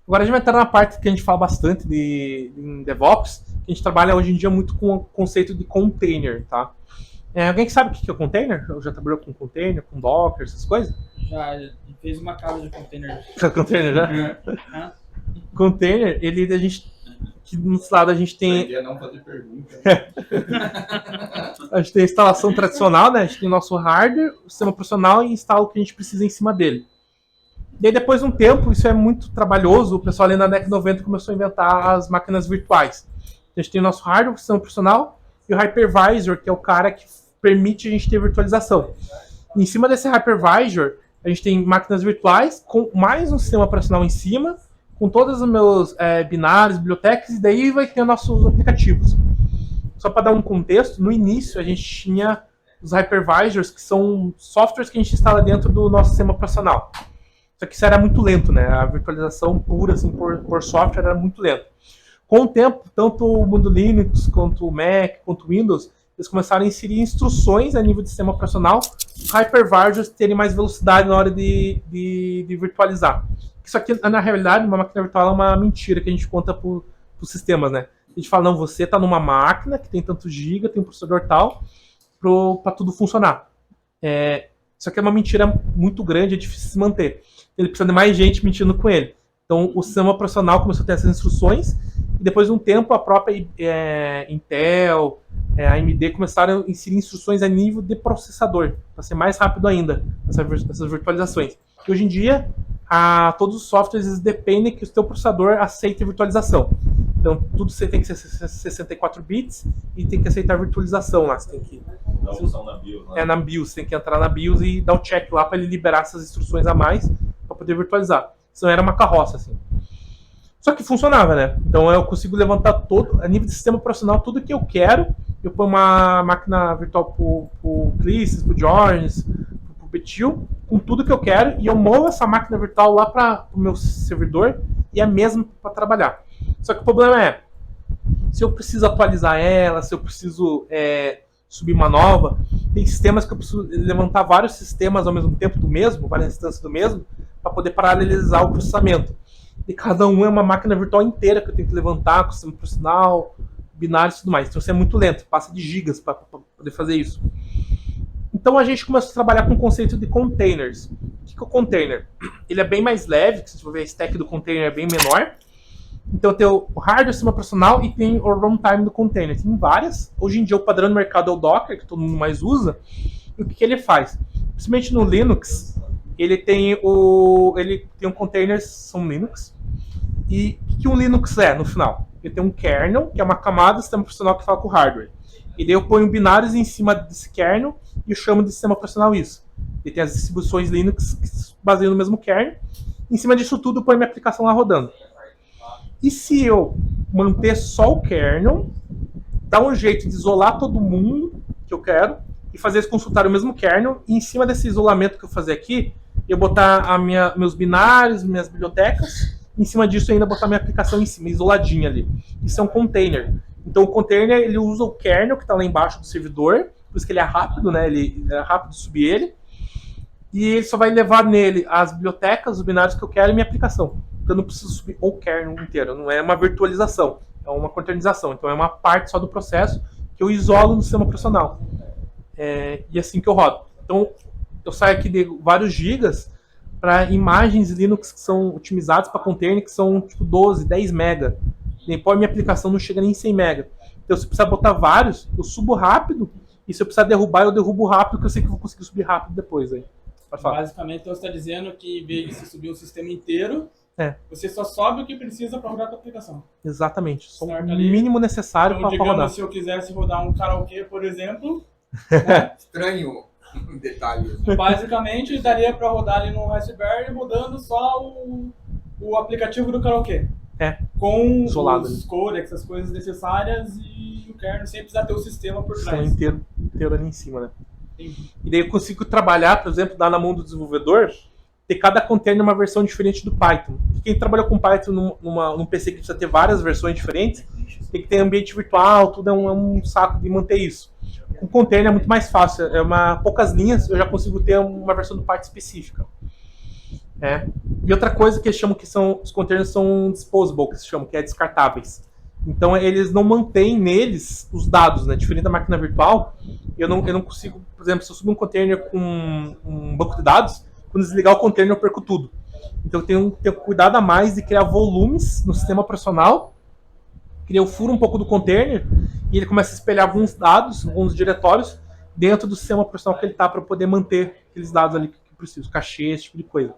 Agora a gente vai entrar na parte que a gente fala bastante em DevOps, que a gente trabalha hoje em dia muito com o conceito de container, tá? Alguém que sabe o que é container? Eu já trabalhou com container, com Docker, essas coisas? Já fez uma casa de container. Container já? Container, a gente, aqui do nosso lado a gente tem... não fazer pergunta. A gente tem a instalação tradicional, né? A gente tem o nosso hardware, o sistema operacional e instala o que a gente precisa em cima dele. E aí, depois de um tempo, isso é muito trabalhoso, o pessoal ali na década de 90 começou a inventar as máquinas virtuais. Então, a gente tem o nosso hardware, o sistema operacional, e o hypervisor, que é o cara que permite a gente ter virtualização. E em cima desse hypervisor, a gente tem máquinas virtuais com mais um sistema operacional em cima, com todos os meus binários, bibliotecas, e daí vai ter nossos aplicativos. Só para dar um contexto, no início a gente tinha os hypervisors, que são softwares que a gente instala dentro do nosso sistema operacional. Só que isso era muito lento, né? A virtualização pura, assim, por software era muito lento. Com o tempo, tanto o mundo Linux, quanto o Mac, quanto o Windows, eles começaram a inserir instruções a nível de sistema operacional, hypervisors terem mais velocidade na hora de virtualizar. Isso aqui, na realidade, uma máquina virtual é uma mentira que a gente conta para os sistemas, né? A gente fala, não, você está numa máquina que tem tanto giga, tem um processador tal, para tudo funcionar. Isso aqui é uma mentira muito grande, é difícil de se manter. Ele precisa de mais gente mentindo com ele. Então, o sistema operacional começou a ter essas instruções, e depois de um tempo, a própria Intel, a AMD começaram a inserir instruções a nível de processador, para ser mais rápido ainda, essas virtualizações. E hoje em dia, todos os softwares dependem que o seu processador aceite a virtualização. Então, tudo você tem que ser 64 bits e tem que aceitar a virtualização lá. Você tem que... Dá opção na BIOS, né? Na BIOS, você tem que entrar na BIOS e dar o check lá para ele liberar essas instruções a mais para poder virtualizar. Senão era uma carroça, assim. Só que funcionava, né? Então eu consigo levantar todo, a nível de sistema operacional, tudo que eu quero. Eu ponho uma máquina virtual pro Clisses, pro Jorge, pro Betil, com tudo que eu quero, e eu movo essa máquina virtual lá para o meu servidor e é mesmo para trabalhar. Só que o problema é, se eu preciso atualizar ela, se eu preciso subir uma nova, tem sistemas que eu preciso levantar vários sistemas ao mesmo tempo do mesmo, várias instâncias do mesmo, para poder paralelizar o processamento. E cada um é uma máquina virtual inteira que eu tenho que levantar com o sistema operacional, binários e tudo mais. Então isso é muito lento, passa de gigas para poder fazer isso. Então a gente começou a trabalhar com o conceito de containers. O que é o container? Ele é bem mais leve, que se você for ver a stack do container é bem menor. Então tem o hardware, o sistema operacional e tem o runtime do container. Tem várias. Hoje em dia o padrão do mercado é o Docker, que todo mundo mais usa. E o que ele faz? Principalmente no Linux, ele tem um container, são Linux. E o que um Linux é, no final? Ele tem um kernel, que é uma camada do sistema operacional que fala com o hardware. E daí eu ponho binários em cima desse kernel e eu chamo de sistema operacional isso. Ele tem as distribuições Linux que se baseiam no mesmo kernel. Em cima disso tudo eu ponho minha aplicação lá rodando. E se eu manter só o kernel, dar um jeito de isolar todo mundo que eu quero e fazer eles consultarem o mesmo kernel, e em cima desse isolamento que eu fazer aqui, eu botar meus binários, minhas bibliotecas, em cima disso ainda botar minha aplicação em cima, isoladinha ali. Isso é um container. Então o container ele usa o kernel que está lá embaixo do servidor, por isso que ele é rápido, né? Ele é rápido de subir ele. E ele só vai levar nele as bibliotecas, os binários que eu quero e minha aplicação. Então eu não preciso subir o kernel inteiro. Não é uma virtualização, é uma containerização. Então é uma parte só do processo que eu isolo no sistema operacional. E assim que eu rodo. Então eu saio aqui de vários gigas para imagens Linux que são otimizadas para container, que são tipo 12, 10 mega. Depois minha aplicação não chega nem em 100 mega. Então se eu precisar botar vários, eu subo rápido. E se eu precisar derrubar, eu derrubo rápido, porque eu sei que eu vou conseguir subir rápido depois. Aí. Basicamente, então, você está dizendo que em vez de você subir o sistema inteiro, você só sobe o que precisa para rodar a tua aplicação. Exatamente. Só o ali. mínimo necessário Então, para rodar. digamos, se eu quisesse rodar um karaokê, por exemplo... Estranho detalhe. Basicamente, daria para rodar ali no Raspberry rodando só o aplicativo do karaokê. Com isolado, os codecs, as coisas necessárias e o kernel sem precisar ter o sistema por Só trás. inteiro ali em cima, né? E daí eu consigo trabalhar, por exemplo, dar na mão do desenvolvedor, ter cada container uma versão diferente do Python. Quem trabalha com Python num PC que precisa ter várias versões diferentes, tem que ter ambiente virtual, tudo é um saco de manter isso. Com container é muito mais fácil, poucas linhas, eu já consigo ter uma versão do Python específica. E outra coisa que eles chamam que os containers são disposable, que se chamam, que é descartáveis. Então eles não mantêm neles os dados, né? Diferente da máquina virtual, eu não consigo, por exemplo, se eu subir um container com um banco de dados, quando desligar o container eu perco tudo. Então eu tenho que ter cuidado a mais de criar volumes no sistema operacional, eu furo um pouco do container e ele começa a espelhar alguns dados, alguns diretórios dentro do sistema operacional que ele está para poder manter aqueles dados ali que eu preciso, cachê, esse tipo de coisa.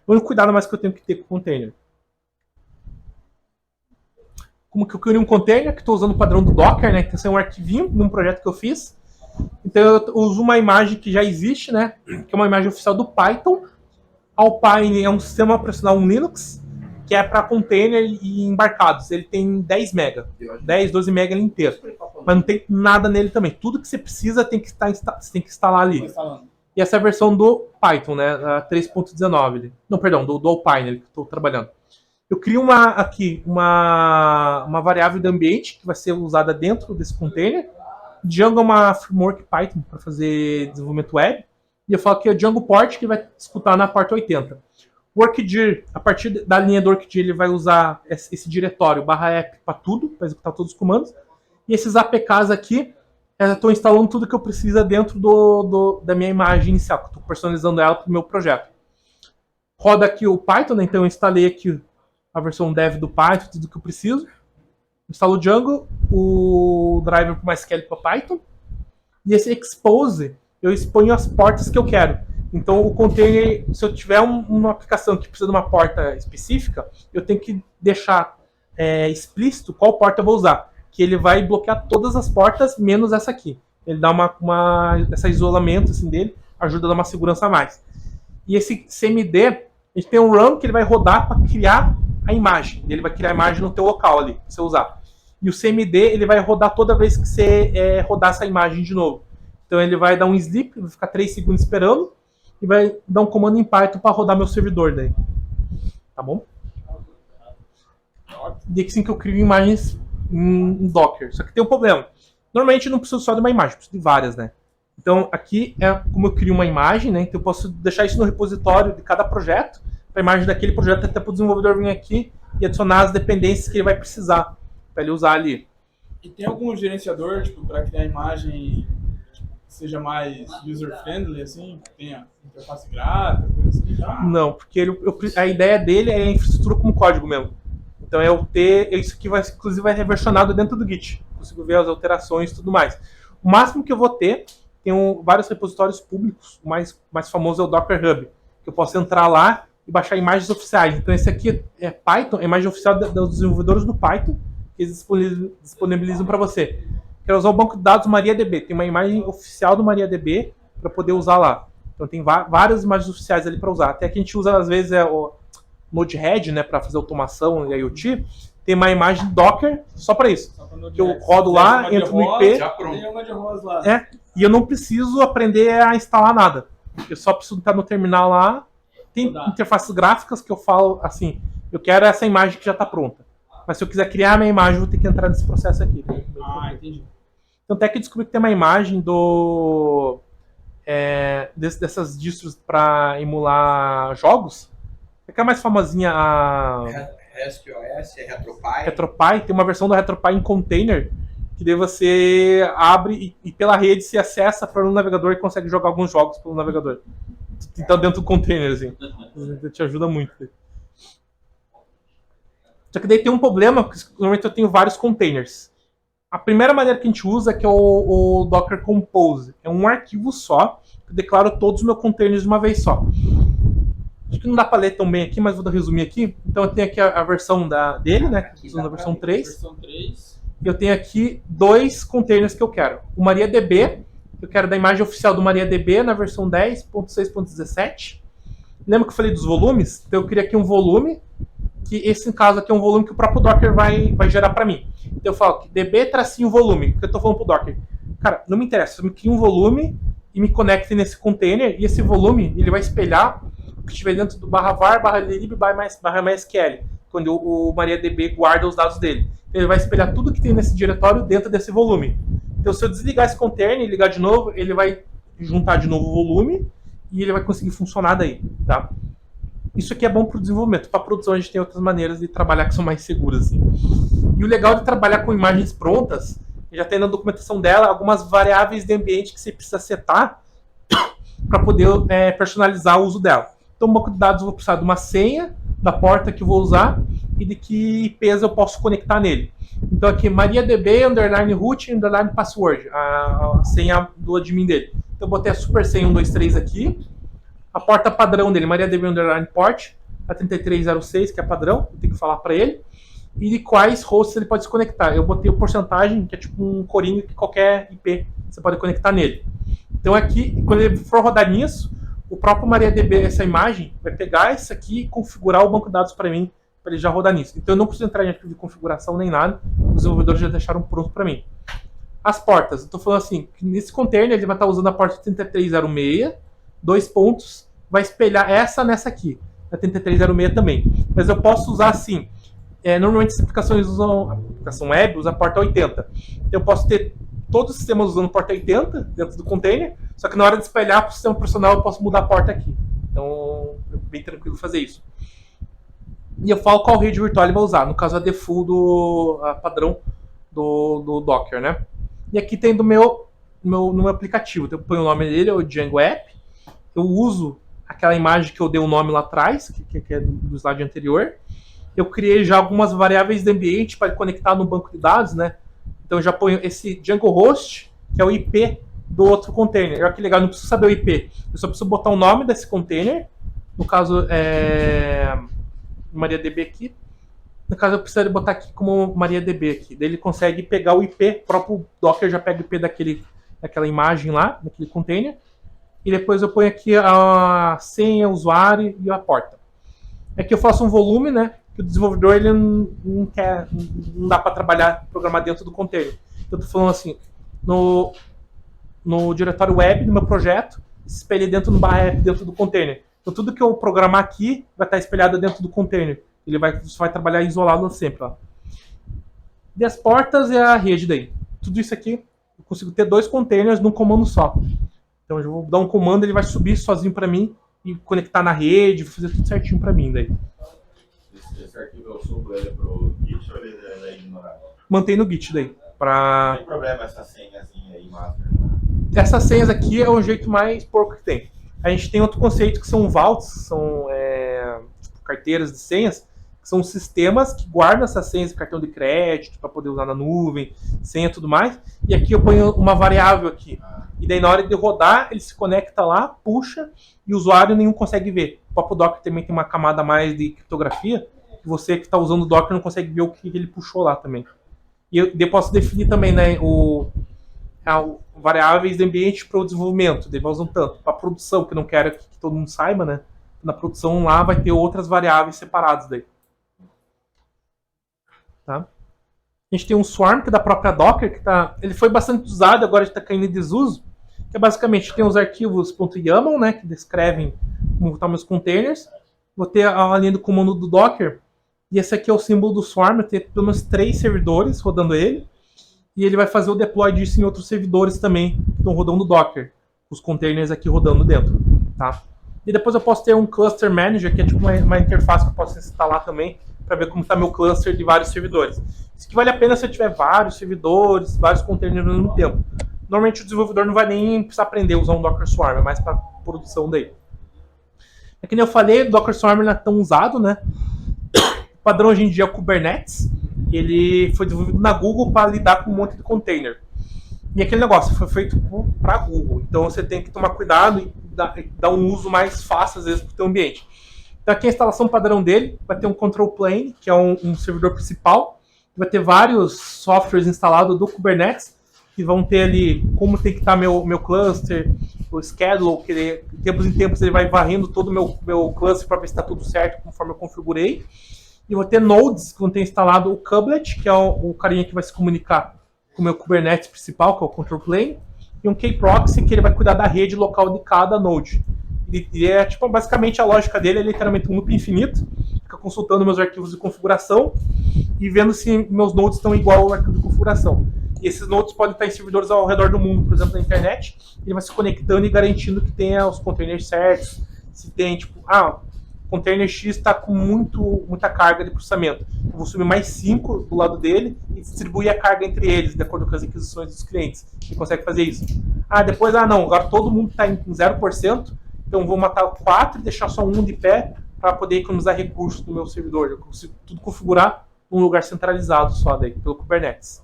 O único cuidado mais que eu tenho que ter com o container. Como que eu crio um container, que estou usando o padrão do Docker, né? Que é um arquivinho num projeto que eu fiz. Então eu uso uma imagem que já existe, né? Que é uma imagem oficial do Python. Alpine é um sistema operacional, um Linux, que é para container e embarcados. Ele tem 10 mega, 10, 12 mega ele inteiro. Mas não tem nada nele também. Tudo que você precisa você tem que instalar ali. E essa é a versão do Python, né? 3.19. Não, perdão, do Alpine que estou trabalhando. Eu crio uma variável de ambiente que vai ser usada dentro desse container. Django é uma framework Python para fazer desenvolvimento web. E eu falo que é o Django Port que vai escutar na porta 80. O Workdir, a partir da linha do Workdir, ele vai usar esse diretório /app para tudo, para executar todos os comandos. E esses APKs aqui, eu estou instalando tudo que eu preciso dentro da minha imagem inicial, que eu estou personalizando ela para o meu projeto. Roda aqui o Python, né? Então eu instalei aqui a versão dev do Python, tudo que eu preciso. Instalo o Django, o driver para MySQL para Python. E esse expose, eu exponho as portas que eu quero. Então o container, se eu tiver uma aplicação que precisa de uma porta específica, eu tenho que deixar explícito qual porta eu vou usar. Que ele vai bloquear todas as portas, menos essa aqui. Ele dá esse isolamento assim, dele, ajuda a dar uma segurança a mais. E esse CMD, a gente tem um run que ele vai rodar para criar a imagem. Ele vai criar a imagem no teu local ali, pra você usar. E o CMD, ele vai rodar toda vez que você rodar essa imagem de novo. Então ele vai dar um sleep, vai ficar 3 segundos esperando, e vai dar um comando em Python para rodar meu servidor daí. Tá bom? E assim que eu crio imagens em Docker. Só que tem um problema. Normalmente eu não preciso só de uma imagem, eu preciso de várias, né? Então aqui é como eu crio uma imagem, né? Então eu posso deixar isso no repositório de cada projeto, para a imagem daquele projeto, até para o desenvolvedor vir aqui e adicionar as dependências que ele vai precisar para ele usar ali. E tem algum gerenciador, tipo, para criar imagem que seja mais user-friendly, assim? Que tenha interface gráfica, coisa assim? Não, porque a ideia dele é a infraestrutura como código mesmo. Então é eu ter isso que vai, inclusive, vai ser versionado dentro do Git. Consigo ver as alterações e tudo mais. O máximo que eu vou ter, tem vários repositórios públicos. O mais famoso é o Docker Hub, que eu posso entrar lá e baixar imagens oficiais. Então esse aqui é Python, é a imagem oficial dos desenvolvedores do Python, que eles disponibilizam para você. Quero usar o banco de dados MariaDB. Tem uma imagem oficial do MariaDB para poder usar lá. Então tem várias imagens oficiais ali para usar. Até que a gente usa, às vezes, o Node-RED, né, para fazer automação e IoT. Tem uma imagem Docker só para isso. Que eu rodo lá, entro no IP. Já pronto. Tem uma de ROS lá. E eu não preciso aprender a instalar nada. Eu só preciso estar no terminal lá. Tem interfaces gráficas que eu falo assim, eu quero essa imagem que já está pronta. Mas se eu quiser criar a minha imagem, eu vou ter que entrar nesse processo aqui. Entendi. Então até que eu descobri que tem uma imagem dessas distros para emular jogos. É que é a mais famosinha, a RestOS, RetroPie. Tem uma versão do RetroPie em container, que daí você abre e pela rede se acessa para o navegador e consegue jogar alguns jogos pelo navegador. Então dentro do container, assim. Te ajuda muito. Só que daí tem um problema, porque normalmente eu tenho vários containers. A primeira maneira que a gente usa é que é o Docker Compose. É um arquivo só, que eu declaro todos os meus containers de uma vez só. Acho que não dá para ler tão bem aqui, mas vou resumir aqui. Então eu tenho aqui a versão dele, né? Que usa a versão 3. E eu tenho aqui 2 containers que eu quero. O MariaDB, eu quero da imagem oficial do MariaDB na versão 10.6.17. Lembra que eu falei dos volumes? Então eu queria aqui um volume, que esse caso aqui é um volume que o próprio Docker vai gerar para mim. Então eu falo que db-volume, que eu estou falando pro Docker. Cara, não me interessa, eu me crio um volume e me conecte nesse container, e esse volume ele vai espelhar o que estiver dentro do /var, /lib, /mysql, quando o MariaDB guarda os dados dele. Ele vai espelhar tudo que tem nesse diretório dentro desse volume. Então se eu desligar esse container e ligar de novo, ele vai juntar de novo o volume e ele vai conseguir funcionar daí, tá? Isso aqui é bom para o desenvolvimento. Para a produção a gente tem outras maneiras de trabalhar que são mais seguras. Assim. E o legal de trabalhar com imagens prontas, já tem na documentação dela algumas variáveis de ambiente que você precisa setar para poder personalizar o uso dela. Então, no banco de dados eu vou precisar de uma senha, da porta que eu vou usar e de que IPs eu posso conectar nele. Então aqui, MariaDB, _root, _password, a senha do admin dele. Então eu botei a super senha 123 aqui, a porta padrão dele, MariaDB _port, a 3306, que é padrão, eu tenho que falar para ele, e de quais hosts ele pode se conectar. Eu botei o porcentagem, que é tipo um corinho que qualquer IP você pode conectar nele. Então aqui, quando ele for rodar nisso, o próprio MariaDB, essa imagem, vai pegar isso aqui e configurar o banco de dados para mim, para ele já rodar nisso. Então eu não preciso entrar em arquivo de configuração nem nada, os desenvolvedores já deixaram pronto para mim. As portas, eu estou falando assim, que nesse container ele vai estar usando a porta 3306, 2 pontos, vai espelhar essa nessa aqui, a 3306 também. Mas eu posso usar assim, normalmente as aplicações usam, a aplicação web usa a porta 80. Então eu posso ter todos os sistemas usando porta 80 dentro do container, só que na hora de espelhar para o sistema operacional eu posso mudar a porta aqui. Então é bem tranquilo fazer isso. E eu falo qual rede virtual ele vai usar, no caso a default a padrão do Docker, né? E aqui tem do no meu aplicativo, então eu ponho o nome dele, é o Django App, eu uso aquela imagem que eu dei o nome lá atrás, que é do slide anterior. Eu criei já algumas variáveis de ambiente para conectar no banco de dados, né? Então eu já ponho esse Django Host, que é o IP do outro container. Olha que legal, não preciso saber o IP. Eu só preciso botar o nome desse container. No caso, MariaDB aqui. No caso, eu precisaria botar aqui como MariaDB aqui. Daí ele consegue pegar o IP, o próprio Docker já pega o IP daquela imagem lá, daquele container. E depois eu ponho aqui a senha, o usuário e a porta. Aqui eu faço um volume, né? Que o desenvolvedor ele não quer, não dá para trabalhar, programar dentro do container. Eu tô falando assim, no diretório web do meu projeto, se espelha dentro do /app dentro do container. Então tudo que eu programar aqui vai estar espelhado dentro do container. Você vai trabalhar isolado sempre. Ó. E as portas é a rede daí. Tudo isso aqui, eu consigo ter 2 containers num comando só. Então eu vou dar um comando, ele vai subir sozinho para mim e conectar na rede, fazer tudo certinho para mim daí. Esse arquivo eu subo ele pro Git ou ele é ignorado? Mantém no Git daí. Não tem problema essa senhazinha aí, master. Essas senhas aqui é o jeito mais porco que tem. A gente tem outro conceito que são vaults, são tipo, carteiras de senhas, que são sistemas que guardam essas senhas de cartão de crédito para poder usar na nuvem, senha e tudo mais. E aqui eu ponho uma variável aqui. E daí na hora de rodar, ele se conecta lá, puxa, e o usuário nenhum consegue ver. O próprio Docker também tem uma camada a mais de criptografia, que você que está usando o Docker não consegue ver o que ele puxou lá também. E eu posso definir também, né, variáveis de ambiente para o desenvolvimento. Daí vai usando tanto. Para a produção, que eu não quero que todo mundo saiba, né? Na produção lá vai ter outras variáveis separadas daí. Tá? A gente tem um Swarm, que é da própria Docker, que ele foi bastante usado, agora está caindo em desuso, que é basicamente tem os arquivos .yaml, né, que descrevem como estão meus containers. Vou ter a linha do comando do Docker, e esse aqui é o símbolo do Swarm, eu tenho pelo menos 3 servidores rodando ele, e ele vai fazer o deploy disso em outros servidores também, que estão rodando o Docker, os containers aqui rodando dentro. Tá? E depois eu posso ter um Cluster Manager, que é tipo uma interface que eu posso instalar também, para ver como está meu cluster de vários servidores. Isso que vale a pena se eu tiver vários servidores, vários containers ao mesmo tempo. Normalmente o desenvolvedor não vai nem precisar aprender a usar um Docker Swarm, é mais para produção daí. É que nem eu falei, o Docker Swarm não é tão usado, né? O padrão hoje em dia é o Kubernetes. Ele foi desenvolvido na Google para lidar com um monte de container. E aquele negócio foi feito para a Google. Então você tem que tomar cuidado e dar um uso mais fácil, às vezes, para o seu ambiente. Então aqui a instalação padrão dele vai ter um control plane, que é um servidor principal. Vai ter vários softwares instalados do Kubernetes, que vão ter ali como tem que estar meu cluster, o schedule, que de tempos em tempos ele vai varrendo todo o meu cluster para ver se está tudo certo conforme eu configurei. E vou ter nodes que vão ter instalado o Kubelet, que é o carinha que vai se comunicar com o meu Kubernetes principal, que é o control plane, e um kproxy, que ele vai cuidar da rede local de cada node. E é tipo, basicamente a lógica dele é literalmente um loop infinito, fica consultando meus arquivos de configuração e vendo se meus nodes estão igual ao arquivo de configuração. E esses nodes podem estar em servidores ao redor do mundo, por exemplo, na internet, ele vai se conectando e garantindo que tenha os containers certos, se tem, tipo, o container X está com muita carga de processamento. Eu vou subir mais 5 do lado dele e distribuir a carga entre eles, de acordo com as requisições dos clientes. Quem consegue fazer isso? Depois, não, agora todo mundo está em 0%, então vou matar 4 e deixar só um de pé para poder economizar recursos no meu servidor. Eu consigo tudo configurar num lugar centralizado só daí, pelo Kubernetes.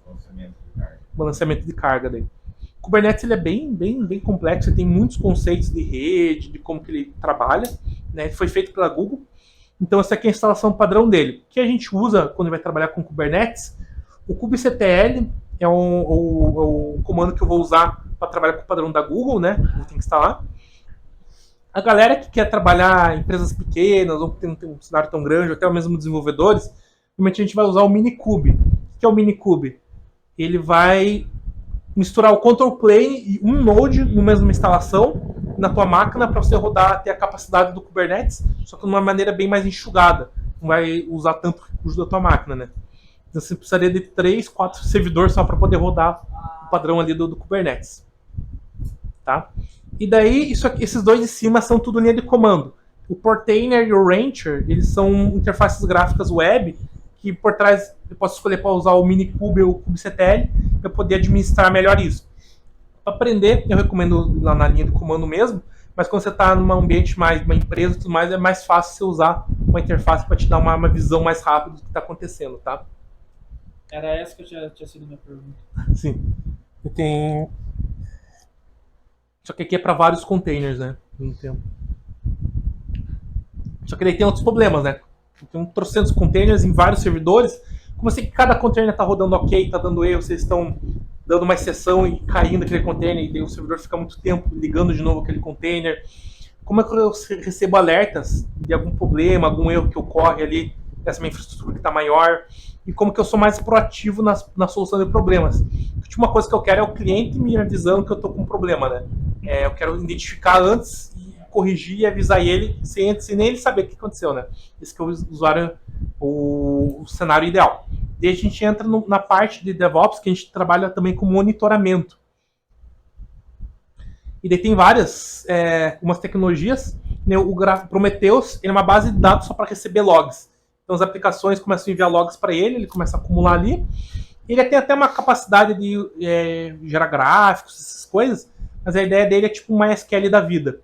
Balanceamento de carga daí. O Kubernetes ele é bem complexo, ele tem muitos conceitos de rede, de como que ele trabalha, né? Ele foi feito pela Google, então essa aqui é a instalação padrão dele. O que a gente usa quando vai trabalhar com Kubernetes, o kubectl é o comando que eu vou usar para trabalhar com o padrão da Google, né? Eu tenho que instalar. A galera que quer trabalhar em empresas pequenas, ou que não tem um cenário tão grande, ou até mesmo desenvolvedores, normalmente a gente vai usar o Minikube. O que é o Minikube? Ele vai misturar o control plane e um node na mesma instalação na tua máquina para você rodar, ter a capacidade do Kubernetes, só que de uma maneira bem mais enxugada. Não vai usar tanto recurso da tua máquina, né? Então você precisaria de 3, 4 servidores só para poder rodar o padrão ali do Kubernetes. Tá? E daí, esses dois de cima são tudo linha de comando. O Portainer e o Rancher, eles são interfaces gráficas web, que por trás eu posso escolher para usar o Minikube ou o kubectl para poder administrar melhor isso. Para aprender, eu recomendo lá na linha de comando mesmo, mas quando você está num ambiente mais, uma empresa e tudo mais, é mais fácil você usar uma interface para te dar uma visão mais rápida do que está acontecendo, tá? Era essa que eu tinha sido minha pergunta. Sim. Só que aqui é para vários containers, né? Não tem... Só que daí tem outros problemas, né? Tem 300 containers em vários servidores. Como assim que cada container está rodando ok, está dando erro, vocês estão dando uma exceção e caindo aquele container, e daí o servidor fica muito tempo ligando de novo aquele container. Como é que eu recebo alertas de algum problema, algum erro que ocorre ali? dessa minha infraestrutura que está maior, e como que eu sou mais proativo na solução de problemas. Tipo, uma coisa que eu quero é o cliente me avisando que eu estou com um problema, né? Eu quero identificar antes e corrigir e avisar ele sem nem ele saber o que aconteceu, né? Esse que é o usuário, o cenário ideal. E a gente entra na parte de DevOps, que a gente trabalha também com monitoramento. E daí tem várias, umas tecnologias, né? O Prometheus, ele é uma base de dados só para receber logs. Então as aplicações começam a enviar logs para ele começa a acumular ali. Ele tem até uma capacidade de gerar gráficos, essas coisas, mas a ideia dele é tipo um MySQL da vida.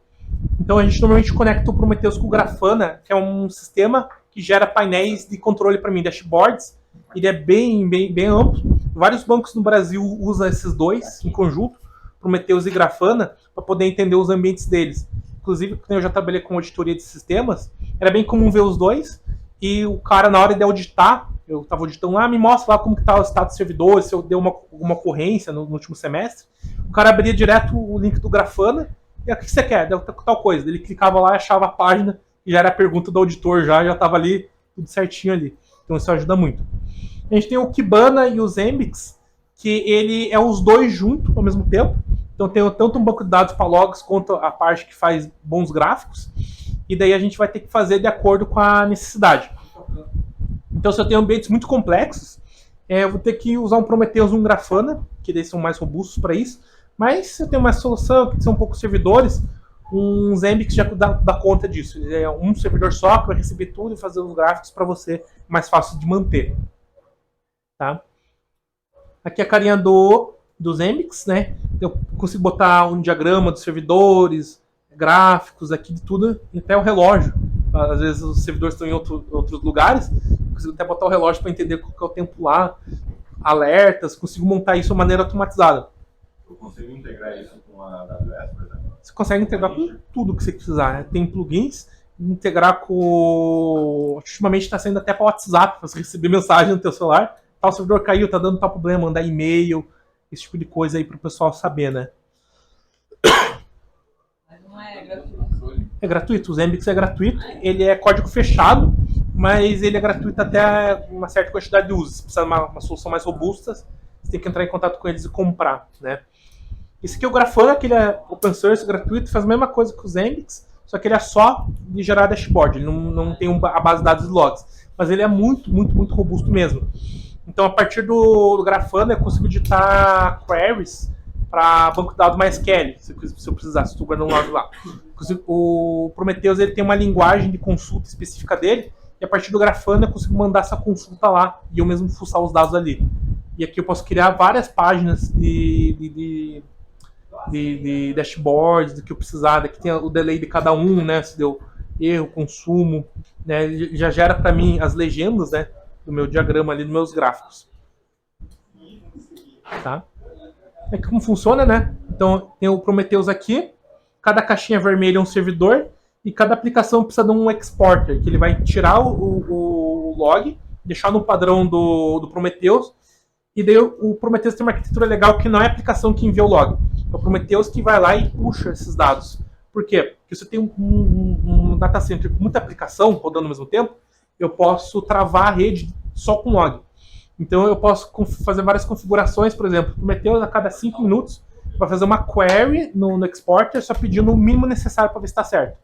Então a gente normalmente conecta o Prometheus com o Grafana, que é um sistema que gera painéis de controle para mim, dashboards. Ele é bem amplo. Vários bancos no Brasil usam esses dois em conjunto, Prometheus e Grafana, para poder entender os ambientes deles. Inclusive, quando eu já trabalhei com auditoria de sistemas, era bem comum ver os dois, e o cara, na hora de auditar, eu estava auditando lá, me mostra lá como que está o status dos servidores, se eu dei alguma ocorrência no último semestre. O cara abria direto o link do Grafana, e o que você quer? Deu tal coisa. Ele clicava lá, achava a página, e já era a pergunta do auditor, já estava ali, tudo certinho ali. Então isso ajuda muito. A gente tem o Kibana e o Zabbix, que ele é os dois juntos ao mesmo tempo. Então tem tanto um banco de dados para logs quanto a parte que faz bons gráficos. E daí a gente vai ter que fazer de acordo com a necessidade. Então se eu tenho ambientes muito complexos, eu vou ter que usar um Prometheus e um Grafana, que eles são mais robustos para isso. Mas se eu tenho uma solução que são poucos servidores, um Zabbix já dá conta disso. Ele é um servidor só que vai receber tudo e fazer os gráficos para você, mais fácil de manter. Tá? Aqui a carinha do Zabbix, né? Eu consigo botar um diagrama dos servidores, gráficos aqui de tudo, e até o relógio. Às vezes os servidores estão em outros lugares, consigo até botar o relógio para entender qual que é o tempo lá, alertas, consigo montar isso de maneira automatizada. Eu consigo integrar isso com a AWS, por exemplo? Você consegue integrar com tudo que você precisar, né? Tem plugins, integrar com... Ultimamente está saindo até para o WhatsApp, para você receber mensagem no teu celular. Tal servidor caiu, tá dando tal problema, mandar e-mail, esse tipo de coisa aí para o pessoal saber, né? Mas não é gratuito. É gratuito, o Zabbix é gratuito, ele é código fechado, mas ele é gratuito até uma certa quantidade de usos. Se precisar de uma solução mais robusta, você tem que entrar em contato com eles e comprar, né? Esse aqui é o Grafana, que ele é open source, gratuito, faz a mesma coisa que o Zabbix, só que ele é só de gerar dashboard, ele não tem a base de dados de logs, mas ele é muito robusto mesmo. Então, a partir do Grafana, eu consigo digitar queries para banco de dados MySQL, se eu precisar, se estou guardando um log lá. O Prometheus ele tem uma linguagem de consulta específica dele, e a partir do Grafana eu consigo mandar essa consulta lá, e eu mesmo fuçar os dados ali. E aqui eu posso criar várias páginas de dashboards, do que eu precisar. Aqui tem o delay de cada um, né? Se deu erro, consumo, né? Ele já gera para mim as legendas, né? Do meu diagrama ali, dos meus gráficos. Tá? É como funciona, né? Então tem o Prometheus aqui, cada caixinha vermelha é um servidor e cada aplicação precisa de um exporter, que ele vai tirar o log, deixar no padrão do Prometheus, e daí o Prometheus tem uma arquitetura legal que não é a aplicação que envia o log, é o Prometheus que vai lá e puxa esses dados. Por quê? Porque se eu tenho um data center com muita aplicação rodando ao mesmo tempo, eu posso travar a rede só com log. Então eu posso fazer várias configurações, por exemplo, Prometheus a cada 5 minutos vai fazer uma query no exporter só pedindo o mínimo necessário para ver se está certo.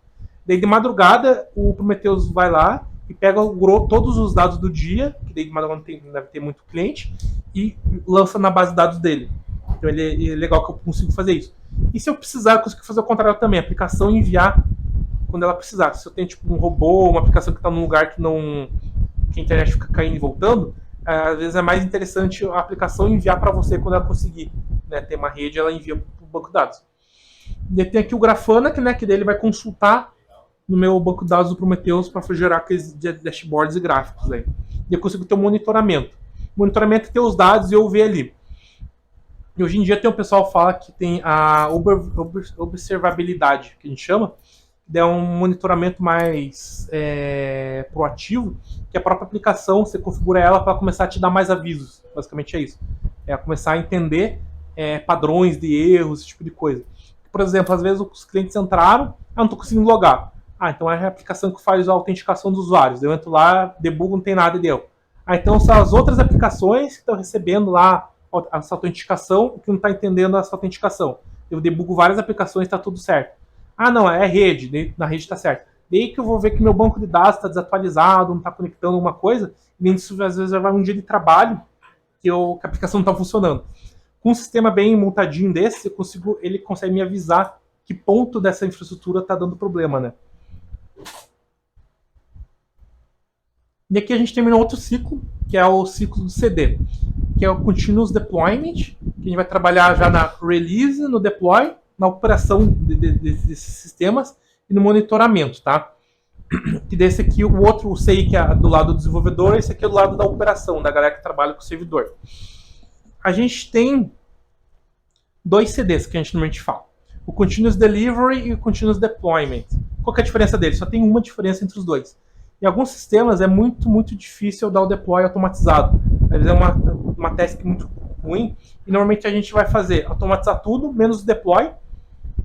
Daí de madrugada o Prometheus vai lá e pega todos os dados do dia, que daí de madrugada não deve ter muito cliente, e lança na base de dados dele. Então ele é legal que eu consigo fazer isso. E se eu precisar, eu consigo fazer o contrário também, a aplicação enviar quando ela precisar. Se eu tenho tipo um robô, uma aplicação que está num lugar que a internet fica caindo e voltando, às vezes é mais interessante a aplicação enviar para você quando ela conseguir, né, ter uma rede, ela envia para o banco de dados. E tem aqui o Grafana, que daí ele vai consultar no meu banco de dados do Prometheus para gerar aqueles dashboards e gráficos aí. E eu consigo ter um monitoramento. O monitoramento é ter os dados e eu ver ali. E hoje em dia tem um pessoal que fala que tem a observabilidade, que a gente chama, que é um monitoramento mais proativo, que a própria aplicação, você configura ela para começar a te dar mais avisos. Basicamente é isso. É começar a entender padrões de erros, esse tipo de coisa. Por exemplo, às vezes os clientes entraram, não estou conseguindo logar. Ah, então é a aplicação que faz a autenticação dos usuários. Eu entro lá, debugo, não tem nada e deu. Ah, então são as outras aplicações que estão recebendo lá essa autenticação que não está entendendo essa autenticação. Eu debugo várias aplicações e está tudo certo. Ah, não, é rede, na rede está certo. Daí que eu vou ver que meu banco de dados está desatualizado, não está conectando alguma coisa, e isso às vezes vai um dia de trabalho que a aplicação não está funcionando. Com um sistema bem montadinho desse, ele consegue me avisar que ponto dessa infraestrutura está dando problema, né? E aqui a gente terminou outro ciclo, que é o ciclo do CD, que é o Continuous Deployment, que a gente vai trabalhar já na release, no deploy, na operação desses sistemas e no monitoramento, tá? Que desse aqui, o outro, o CI, que é do lado do desenvolvedor, esse aqui é do lado da operação, da galera que trabalha com o servidor. A gente tem 2 CDs que a gente normalmente fala. O Continuous Delivery e o Continuous Deployment. Qual que é a diferença deles? Só tem uma diferença entre os dois. Em alguns sistemas é muito difícil dar o deploy automatizado. Às vezes é uma task muito ruim. E normalmente a gente vai fazer automatizar tudo, menos o deploy.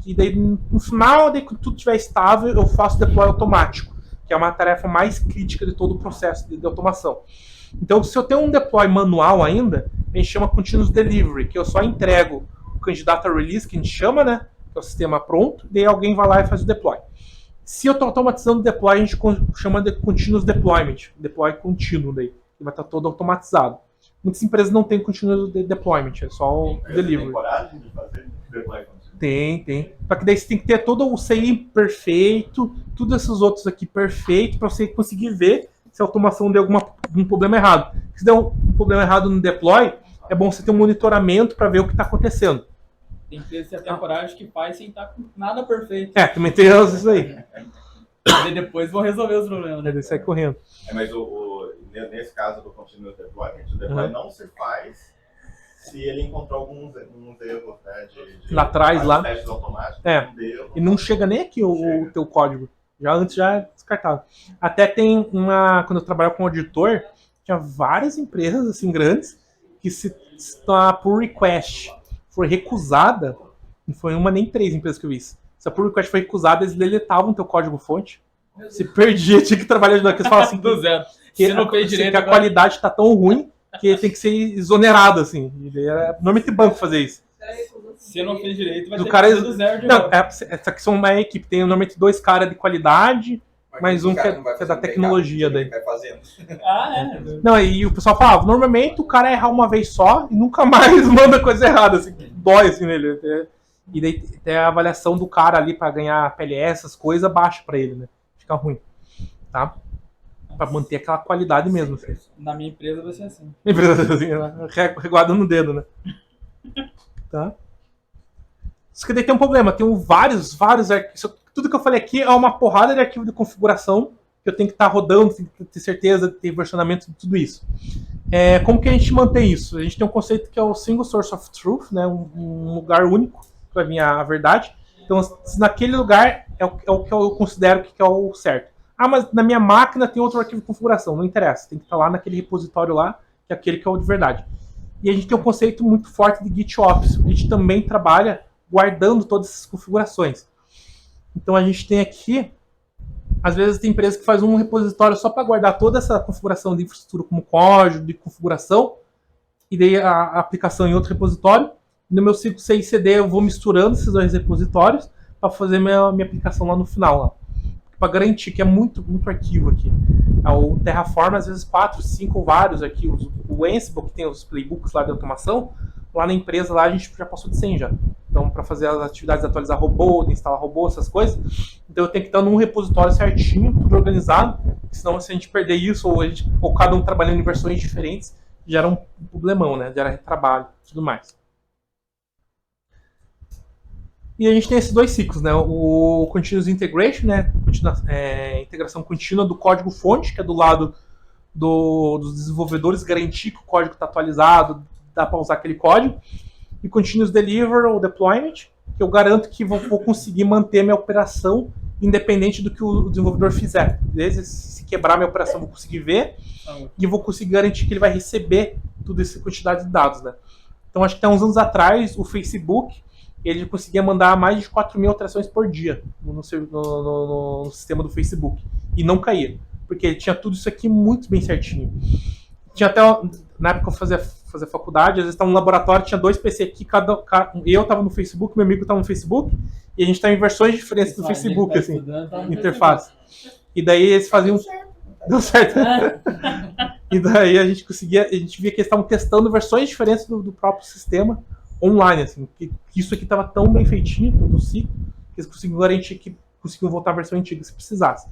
E daí no final, daí, quando tudo estiver estável, eu faço deploy automático, que é uma tarefa mais crítica de todo o processo de automação. Então, se eu tenho um deploy manual ainda, a gente chama Continuous Delivery, que eu só entrego o candidato a release, que a gente chama, né? Que é o sistema pronto, daí alguém vai lá e faz o deploy. Se eu estou automatizando o deploy, a gente chama de Continuous Deployment, deploy contínuo daí, que vai estar todo automatizado. Muitas empresas não têm Continuous Deployment, é só o Delivery. Tem coragem de fazer deploy contínuo? Tem. Só que daí você tem que ter todo o CI perfeito, todos esses outros aqui perfeito, para você conseguir ver se a automação deu algum problema errado. Se der um problema errado no deploy, é bom você ter um monitoramento para ver o que está acontecendo. Tem empresa que tem coragem que faz sem estar com nada perfeito. Também tem isso aí. E depois vão resolver os problemas. Né? Ele sai correndo. Mas nesse caso do Continuous Deployment, o deploy não se faz se ele encontrou alguns erros, né? Lá atrás, lá. Testes automáticos. E não chega nem aqui o teu código. Antes já é descartado. Até tem quando eu trabalhava como auditor, tinha várias empresas assim grandes que se a pull request foi recusada, não foi uma nem 3 empresas que eu vi isso. Se a pull request foi recusada, eles deletavam o teu código-fonte. Se perdia, tinha que trabalhar de novo. Eles falam assim, do zero. Se não fez direito, que a qualidade está tão ruim que tem que ser exonerado, assim. Normalmente banco fazer isso. Se não fez direito, vai ter cara, que fazer do zero de novo. Essa aqui são uma equipe, tem normalmente 2 caras de qualidade, mais um que é da tecnologia daí. Não, e o pessoal falava, normalmente o cara erra uma vez só e nunca mais manda coisa errada, assim, dói assim nele. E daí tem a avaliação do cara ali pra ganhar PLS, essas coisas, baixa pra ele, né? Fica ruim, tá? Pra manter aquela qualidade mesmo. Assim. Na minha empresa vai ser assim. Reguado no dedo, né? Tá? Isso que daí tem um problema, tem vários arquivos. Tudo que eu falei aqui é uma porrada de arquivo de configuração que eu tenho que estar rodando, tenho que ter certeza de ter versionamento de tudo isso. Como que a gente mantém isso? A gente tem um conceito que é o Single Source of Truth, né? Um lugar único que vai vir a verdade. Então, se naquele lugar é o que eu considero que é o certo. Ah, mas na minha máquina tem outro arquivo de configuração. Não interessa, tem que estar lá naquele repositório lá, que é aquele que é o de verdade. E a gente tem um conceito muito forte de GitOps. A gente também trabalha guardando todas essas configurações. Então a gente tem aqui, às vezes tem empresa que faz um repositório só para guardar toda essa configuração de infraestrutura como código, de configuração, e daí a aplicação em outro repositório. No meu ciclo CI/CD eu vou misturando esses 2 repositórios para fazer minha aplicação lá no final. Lá. Para garantir que é muito arquivo aqui. O Terraform, às vezes 4, 5 vários arquivos. O Ansible, que tem os playbooks lá de automação, lá na empresa lá a gente já passou de 100 já. Então, para fazer as atividades de atualizar robô, de instalar robô, essas coisas, então eu tenho que estar num repositório certinho, tudo organizado, senão se a gente perder isso, ou cada um trabalhando em versões diferentes, gera um problemão, né? Gera retrabalho e tudo mais. E a gente tem esses 2 ciclos, né? O Continuous Integration, né? Integração contínua do código-fonte, que é do lado dos desenvolvedores, garantir que o código está atualizado, dá para usar aquele código. E Continuous Delivery ou Deployment, que eu garanto que vou conseguir manter minha operação independente do que o desenvolvedor fizer. Beleza? Se quebrar minha operação, eu vou conseguir ver e vou conseguir garantir que ele vai receber toda essa quantidade de dados, né? Então, acho que há uns anos atrás, o Facebook ele conseguia mandar mais de 4.000 alterações por dia no sistema do Facebook. E não caía, porque ele tinha tudo isso aqui muito bem certinho. Tinha até, na época eu fazia faculdade, às vezes estava no laboratório, tinha 2 PC aqui, eu estava no Facebook, meu amigo estava no Facebook, e a gente estava em versões diferentes do Facebook, assim, interface. E daí eles faziam... Deu certo. E daí a gente via que eles estavam testando versões diferentes do próprio sistema online, assim, que isso aqui estava tão bem feitinho, todo o ciclo, que eles conseguiam garantir que conseguiam voltar à versão antiga se precisasse.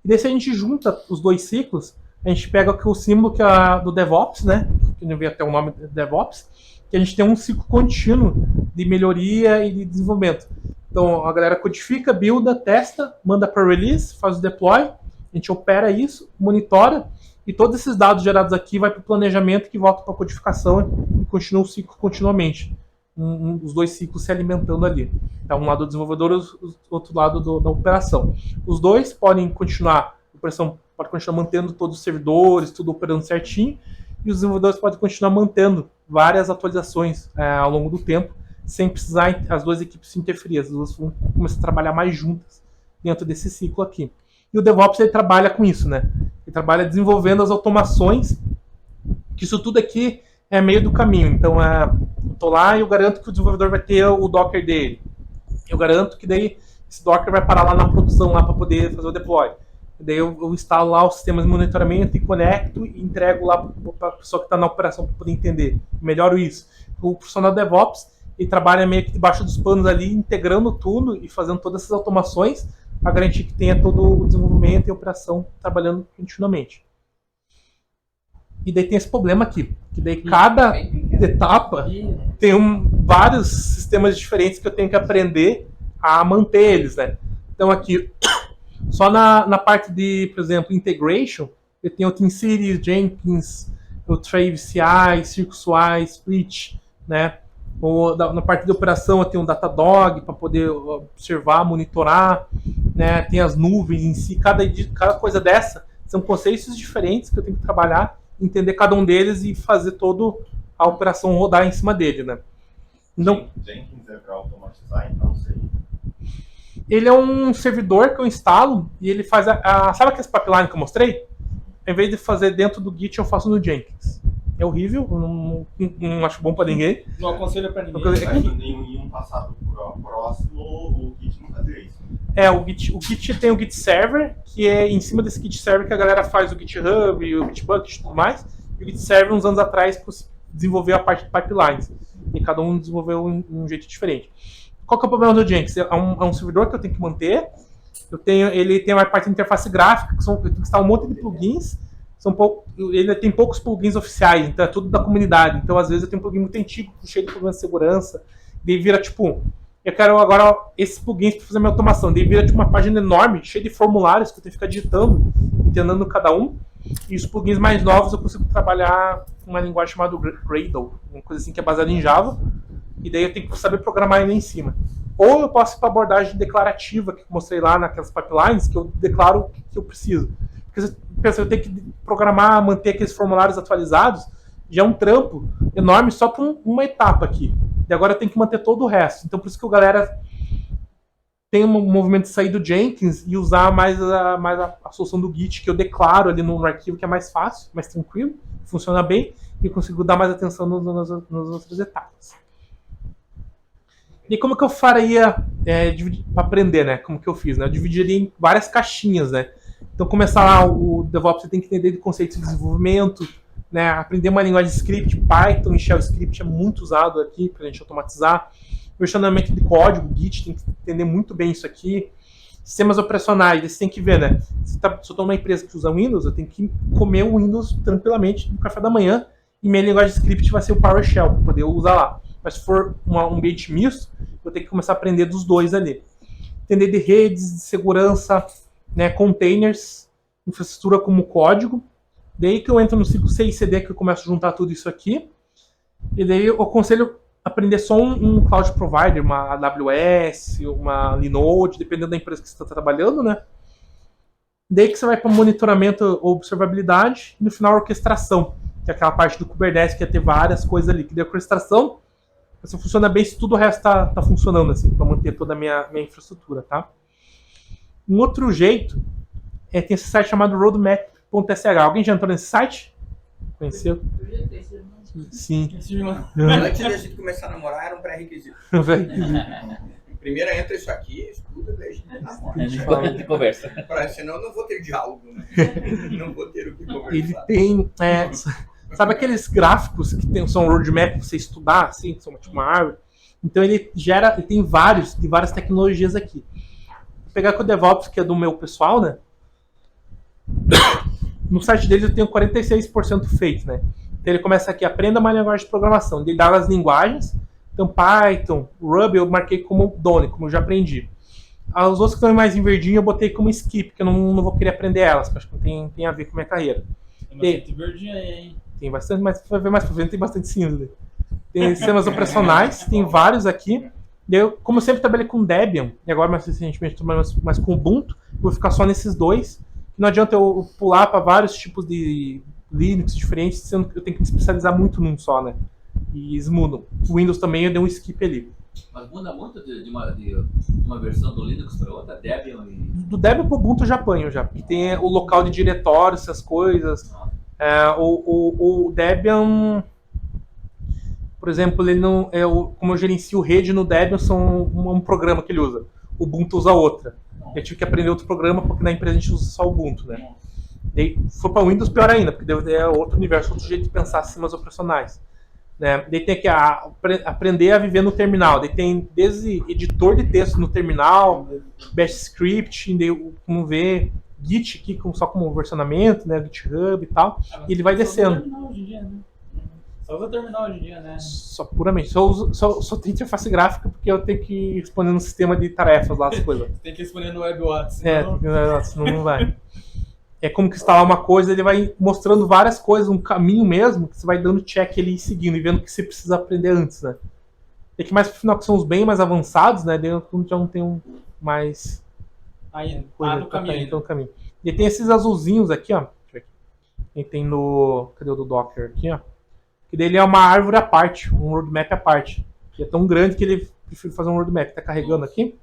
E daí se a gente junta os 2 ciclos, a gente pega o símbolo que é do DevOps, né, que não veio até o nome DevOps, que a gente tem um ciclo contínuo de melhoria e de desenvolvimento. Então a galera codifica, builda, testa, manda para release, faz o deploy, a gente opera isso, monitora, e todos esses dados gerados aqui vai para o planejamento que volta para a codificação e continua o ciclo continuamente. Os 2 ciclos se alimentando ali. Então, um lado do desenvolvedor e o outro lado da operação. Os 2 podem continuar, a operação pode continuar mantendo todos os servidores, tudo operando certinho, e os desenvolvedores podem continuar mantendo várias atualizações ao longo do tempo, sem precisar as 2 equipes se interferir. As 2 vão começar a trabalhar mais juntas dentro desse ciclo aqui. E o DevOps ele trabalha com isso, né? Ele trabalha desenvolvendo as automações, que isso tudo aqui é meio do caminho. Então, eu tô lá e eu garanto que o desenvolvedor vai ter o Docker dele. Eu garanto que daí esse Docker vai parar lá na produção lá para poder fazer o deploy. E daí eu instalo lá os sistemas de monitoramento e conecto e entrego lá para a pessoa que está na operação para poder entender. Melhoro isso. O profissional DevOps ele trabalha meio que debaixo dos panos ali, integrando tudo e fazendo todas essas automações para garantir que tenha todo o desenvolvimento e a operação trabalhando continuamente. E daí tem esse problema aqui, que daí cada etapa tem vários sistemas diferentes que eu tenho que aprender a manter eles, né? Então aqui, só na parte de, por exemplo, integration, eu tenho o TeamCity, Jenkins, o Travis CI, CircusY, Split, né? Na parte de operação eu tenho o Datadog para poder observar, monitorar, né? Tem as nuvens em si, cada coisa dessa são conceitos diferentes que eu tenho que trabalhar, entender cada um deles e fazer toda a operação rodar em cima dele, né? Então, Jenkins é para automatizar, então sei. Ele é um servidor que eu instalo e ele faz sabe aqueles pipeline que eu mostrei? Em vez de fazer dentro do Git, eu faço no Jenkins. É horrível, não acho bom para ninguém. Não aconselho para ninguém. Em um passado próximo, o Git não fazia isso. O Git tem o Git Server, que é em cima desse Git Server que a galera faz o GitHub, o Gitbucket e tudo mais. E o Git Server, uns anos atrás, desenvolveu a parte de pipelines. E cada um desenvolveu um jeito diferente. Qual que é o problema do Jenkins? É um servidor que eu tenho que manter. Ele tem uma parte de interface gráfica, eu tenho que instalar um monte de plugins. Ele tem poucos plugins oficiais, então é tudo da comunidade. Então, às vezes, eu tenho um plugin muito antigo, cheio de problemas de segurança. Daí vira, tipo, eu quero agora esses plugins para fazer minha automação. Daí vira, tipo, uma página enorme, cheia de formulários que eu tenho que ficar digitando, entendendo cada um. E os plugins mais novos eu consigo trabalhar com uma linguagem chamada Gradle, uma coisa assim que é baseada em Java. E daí eu tenho que saber programar ele em cima. Ou eu posso ir para a abordagem declarativa que eu mostrei lá naquelas pipelines, que eu declaro o que eu preciso. Porque você pensa, eu tenho que programar, manter aqueles formulários atualizados, já é um trampo enorme só para uma etapa aqui. E agora eu tenho que manter todo o resto. Então por isso que a galera tem um movimento de sair do Jenkins e usar mais a solução do Git, que eu declaro ali no arquivo, que é mais fácil, mais tranquilo, funciona bem, e eu consigo dar mais atenção nas outras etapas. E como que eu faria para aprender, né? Como que eu fiz, né? Eu dividiria em várias caixinhas, né? Então, começar lá, o DevOps você tem que entender de conceitos de desenvolvimento, né? Aprender uma linguagem de script, Python e Shell Script é muito usado aqui para a gente automatizar. Versionamento de código, Git, tem que entender muito bem isso aqui. Sistemas operacionais, você tem que ver, né? Se eu estou numa empresa que usa Windows, eu tenho que comer o Windows tranquilamente no café da manhã e minha linguagem de script vai ser o PowerShell, para poder usar lá. Mas se for um ambiente misto, eu tenho que começar a aprender dos dois ali. Entender de redes, de segurança, né, containers, infraestrutura como código. Daí que eu entro no ciclo CI/CD, que eu começo a juntar tudo isso aqui. E daí eu aconselho aprender só um cloud provider, uma AWS, uma Linode, dependendo da empresa que você está trabalhando, né? Daí que você vai para monitoramento ou observabilidade, e no final orquestração, que é aquela parte do Kubernetes que ia ter várias coisas ali. Que daí a orquestração, Só funciona bem se tudo o resto tá funcionando, assim, para manter toda a minha infraestrutura, tá? Um outro jeito tem esse site chamado roadmap.sh. Alguém já entrou nesse site? Conheceu? Sim. Antes de a gente começar a namorar, era um pré-requisito. Primeiro entra isso aqui, estuda, daí a gente namora. De conversa. Senão eu não vou ter diálogo, né? Não vou ter o que conversar. Ele tem... sabe aqueles gráficos que são roadmap pra você estudar, assim, que são tipo uma árvore? Então ele tem várias tecnologias aqui. Vou pegar com o DevOps, que é do meu pessoal, né? No site dele eu tenho 46% feito, né? Então ele começa aqui, aprenda uma linguagem de programação. Ele dá as linguagens, então Python, Ruby eu marquei como Done, como eu já aprendi. Os outros que estão mais em verdinho eu botei como Skip, que eu não vou querer aprender elas, porque acho que não tem a ver com a minha carreira. Tem bastante verdinho aí, hein? Tem bastante, mas vai ver mais pra frente, tem bastante cinza. Né? Tem sistemas operacionais, tem vários aqui. Eu, como eu sempre trabalhei com Debian, e agora mais recentemente estou trabalhando mais com Ubuntu, vou ficar só nesses dois. Não adianta eu pular para vários tipos de Linux diferentes, sendo que eu tenho que me especializar muito num só, né? E eles mudam. O Windows também eu dei um skip ali. Mas muda muito de uma versão do Linux para outra, Debian e... Do Debian pro Ubuntu eu já apanho já, porque tem o local de diretório, essas coisas. O Debian, por exemplo, ele não como eu gerencio rede no Debian, são um programa que ele usa. O Ubuntu usa outra. Eu tive que aprender outro programa, porque na empresa a gente usa só o Ubuntu, né? Daí, se for para o Windows, pior ainda, porque é outro universo, outro jeito de pensar sistemas operacionais. Né? Daí tem que aprender a viver no terminal. Daí tem desde editor de texto no terminal, Bash Script, como ver, Git aqui só como versionamento, né? GitHub e tal. E ele vai descendo. Só usa terminal hoje em dia, né? Só puramente. Só tem interface gráfica porque eu tenho que responder no sistema de tarefas lá, as coisas. Tem que responder no WebWatts. Senão não vai. É como que instalar uma coisa, ele vai mostrando várias coisas, um caminho mesmo, que você vai dando check ali e seguindo, e vendo o que você precisa aprender antes, né? E que mais pro final, que são os bem mais avançados, né? Daí eu já não tenho mais coisa no caminho. E tem esses azulzinhos aqui, ó. Deixa eu ver aqui. E tem no... Cadê o do Docker aqui, ó? Que dele é uma árvore à parte, um roadmap à parte. Que é tão grande que ele prefere fazer um roadmap. Tá carregando aqui.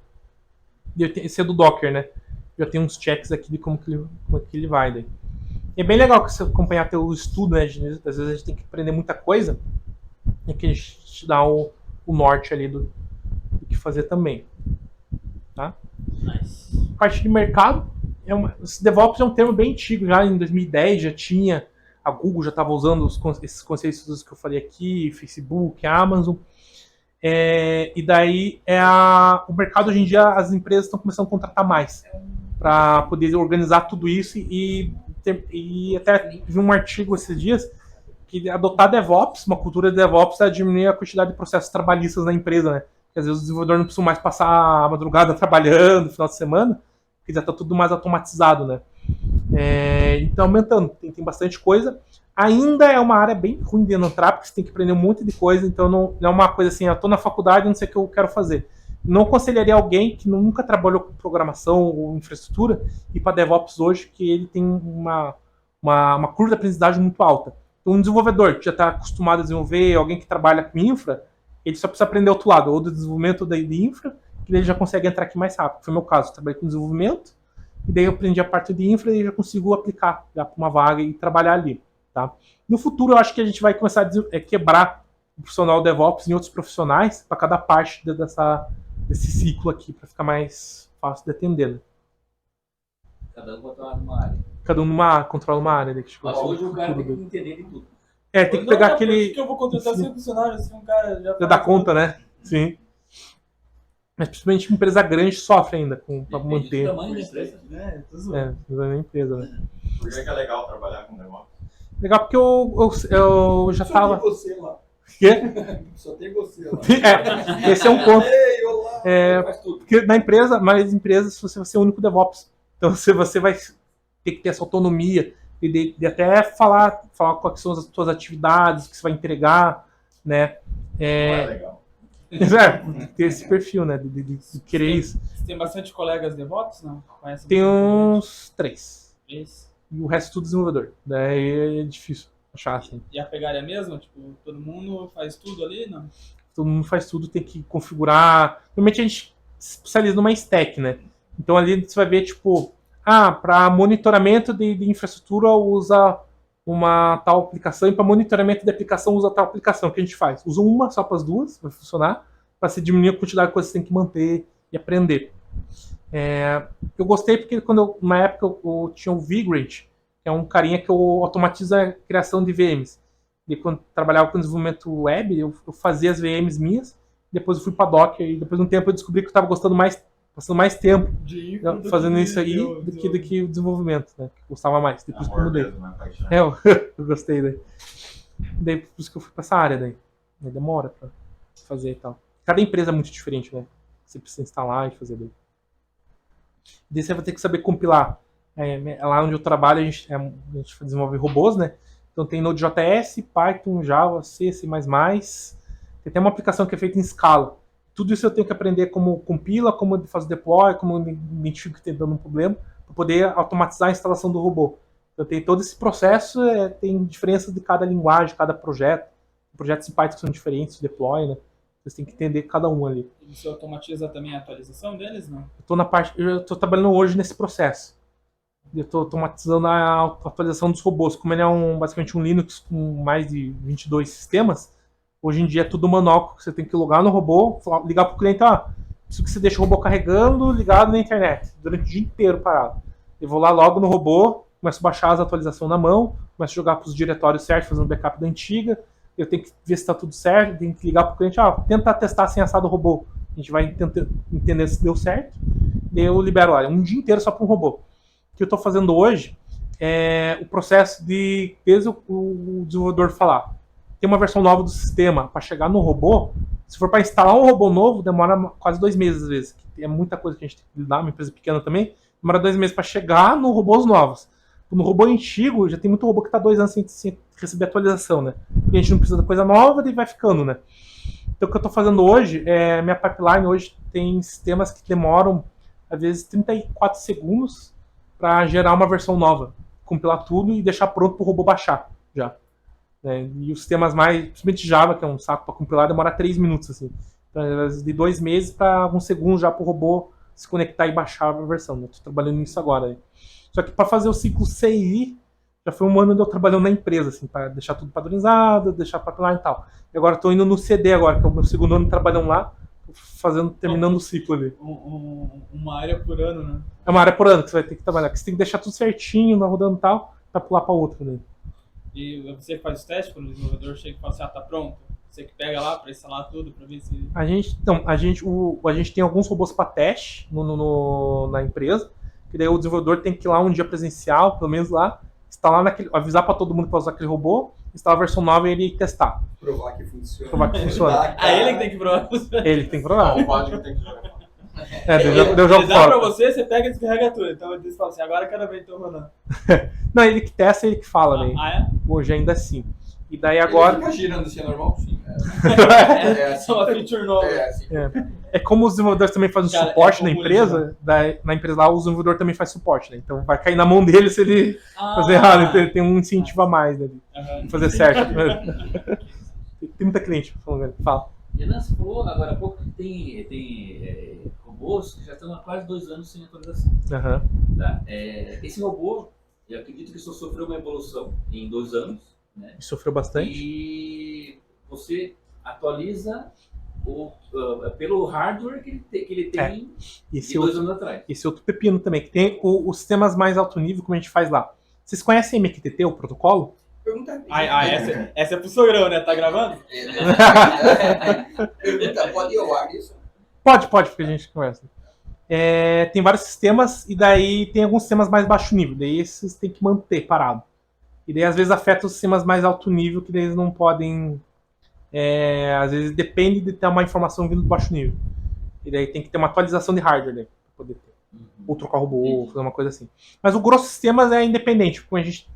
Esse é do Docker, né? Já tem uns checks aqui de como que ele vai. Daí. E é bem legal que você acompanhar teu estudo, né? Às vezes a gente tem que aprender muita coisa. E que a gente te dá o norte ali do que fazer também. Tá? Nice. Parte de mercado. DevOps é um termo bem antigo. Já em 2010 já tinha... A Google já estava usando esses conceitos que eu falei aqui, Facebook, Amazon. E daí o mercado hoje em dia, as empresas estão começando a contratar mais para poder organizar tudo isso e até vi um artigo esses dias que adotar DevOps, uma cultura de DevOps, é diminuir a quantidade de processos trabalhistas na empresa, né? Porque às vezes os desenvolvedores não precisam mais passar a madrugada trabalhando no final de semana, porque já está tudo mais automatizado, né? Então aumentando, tem bastante coisa. Ainda é uma área bem ruim de entrar, porque você tem que aprender um monte de coisa, então não é uma coisa assim, eu estou na faculdade, não sei o que eu quero fazer. Não aconselharia alguém que nunca trabalhou com programação ou infraestrutura ir para DevOps hoje, que ele tem uma curva de aprendizagem muito alta. Então um desenvolvedor que já está acostumado a desenvolver, alguém que trabalha com infra, ele só precisa aprender outro lado, ou do desenvolvimento de infra, que ele já consegue entrar aqui mais rápido. Foi o meu caso, eu trabalhei com desenvolvimento, e daí eu aprendi a parte de infra e já consigo aplicar para uma vaga e trabalhar ali. Tá? No futuro, eu acho que a gente vai começar a quebrar o profissional DevOps em outros profissionais para cada parte desse ciclo aqui, para ficar mais fácil de atender. Né? Cada um controla numa área. Cada um controla uma área. Né? Mas hoje o cara tem que entender de tudo. Tem que pegar aquele... Por que eu vou contratar 5 funcionários se um cara já dá conta, né? Sim. Mas principalmente empresa grande sofre ainda para manter. O tamanho da empresa. Da empresa, né? Por que é legal trabalhar com DevOps? Legal porque eu já tava... Só tem você lá. Quê? Só tem você lá. Esse é um ponto. Ei, olá. Faz tudo. Porque na empresa, mais empresas, você vai ser o único DevOps. Então você vai ter que ter essa autonomia de até falar quais são as suas atividades, que você vai entregar, né? Não é legal. Ter esse perfil, né? De querer isso. Você tem bastante colegas DevOps, não? Conhece Tem uns 3. Isso. E o resto tudo desenvolvedor. Daí é difícil achar assim. E a pegada é a mesma? Tipo, todo mundo faz tudo ali, não? todo mundo faz tudo, tem que configurar. Normalmente a gente se especializa numa stack, né? Então ali você vai ver, tipo, para monitoramento de infraestrutura usa uma tal aplicação, e para monitoramento de aplicação usa tal aplicação. O que a gente faz? Usa uma só para as duas, vai funcionar, para se diminuir a quantidade de coisas que você tem que manter e aprender. Eu gostei porque na época eu tinha o Vagrant, que é um carinha que automatiza a criação de VMs. E quando eu trabalhava com desenvolvimento web, eu fazia as VMs minhas, depois eu fui para Docker, e depois de um tempo eu descobri que eu estava gostando passando mais tempo fazendo isso aí do que o desenvolvimento, né? Que gostava mais. Depois que eu mudei. Eu gostei daí. Daí por isso que eu fui pra essa área daí. Demora pra fazer e tal. Cada empresa é muito diferente, né? Você precisa instalar e fazer daí. Daí você vai ter que saber compilar. Lá onde eu trabalho, a gente desenvolve robôs, né? Então tem Node.js, Python, Java, C, C++. Tem até uma aplicação que é feita em Scala. Tudo isso eu tenho que aprender como compila, como fazer deploy, como identifico que está dando um problema, para poder automatizar a instalação do robô. Então tem todo esse processo, tem diferenças de cada linguagem, cada projeto. Projetos em Python são diferentes, deploy, né? Você tem que entender cada um ali. E você automatiza também a atualização deles, não? Eu estou trabalhando hoje nesse processo. Eu estou automatizando a atualização dos robôs. Como ele é basicamente um Linux com mais de 22 sistemas, hoje em dia é tudo manual, você tem que logar no robô, ligar para o cliente, preciso que você deixe o robô carregando, ligado na internet, durante o dia inteiro parado. Eu vou lá logo no robô, começo a baixar as atualizações na mão, começo a jogar para os diretórios certos, fazendo backup da antiga, eu tenho que ver se está tudo certo, tenho que ligar para o cliente, tenta testar sem assado o robô. A gente vai entender se deu certo, daí eu libero lá, um dia inteiro só para um robô. O que eu estou fazendo hoje é o processo de, desde o desenvolvedor falar, tem uma versão nova do sistema, para chegar no robô, se for para instalar um robô novo, demora quase 2 meses às vezes. É muita coisa que a gente tem que lidar, uma empresa pequena também, demora 2 meses para chegar no robôs novos. No robô antigo, já tem muito robô que está 2 anos sem receber atualização, né? Porque a gente não precisa da coisa nova, daí vai ficando, né? Então o que eu estou fazendo hoje, minha pipeline hoje tem sistemas que demoram, às vezes, 34 segundos para gerar uma versão nova, compilar tudo e deixar pronto para o robô baixar já. E os sistemas mais, principalmente Java, que é um saco para compilar, demora 3 minutos, assim. Então, de 2 meses para alguns segundos já para o robô se conectar e baixar a versão. Estou trabalhando nisso agora. Né? Só que para fazer o ciclo CI, já foi 1 ano de eu trabalhando na empresa, assim, para deixar tudo padronizado, deixar pipeline e tal. E agora estou indo no CD agora, que é o meu 2º ano trabalhando lá, terminando o ciclo ali. Uma área por ano, né? É uma área por ano que você vai ter que trabalhar, que você tem que deixar tudo certinho, rodando e tal, para pular para outra, né? E você que faz os testes, quando o desenvolvedor chega e fala assim, tá pronto? Você que pega lá para instalar tudo, para ver se... A gente tem alguns robôs para teste na empresa, que daí o desenvolvedor tem que ir lá um dia presencial, pelo menos lá, instalar avisar para todo mundo para usar aquele robô, instalar a versão nova e ele testar. Provar que funciona. Ele que tem que provar. Ele tem que provar. O código tem que jogar. Deu jogo ele dá pra você pega e descarrega tudo. Então eles falam assim, agora cada vez tô rodando. Não, ele que testa, ele que fala, né? É? Hoje ainda assim. E daí agora... Ele fica girando assim, é normal? Sim. É uma feature nova. É como os desenvolvedores também fazem suporte na empresa, na empresa lá o desenvolvedor também faz suporte, né? Então vai cair na mão dele se ele fazer errado, então ele tem um incentivo a mais, né? De fazer certo. Tem muita cliente falando, fala. Renan, você falou agora há pouco que tem robôs que já estão há quase 2 anos sem atualização. Uhum. Tá? Esse robô, eu acredito que só sofreu uma evolução em 2 anos. Né? Sofreu bastante. E você atualiza pelo hardware que ele tem de 2 anos atrás. Esse outro pepino também, que tem os sistemas mais alto nível, como a gente faz lá. Vocês conhecem MQTT, o protocolo? Pergunta. Essa é pro sogrão, né? Tá gravando? Pergunta, pode ir ao ar isso? Pode, porque a gente conversa. Tem vários sistemas, e daí tem alguns sistemas mais baixo nível, daí esses tem que manter parado. E daí às vezes afeta os sistemas mais alto nível, que daí eles não podem... às vezes depende de ter uma informação vindo do baixo nível. E daí tem que ter uma atualização de hardware, né? Pra poder ter. Ou trocar robô, ou fazer uma coisa assim. Mas o grosso dos sistemas é independente. Como a gente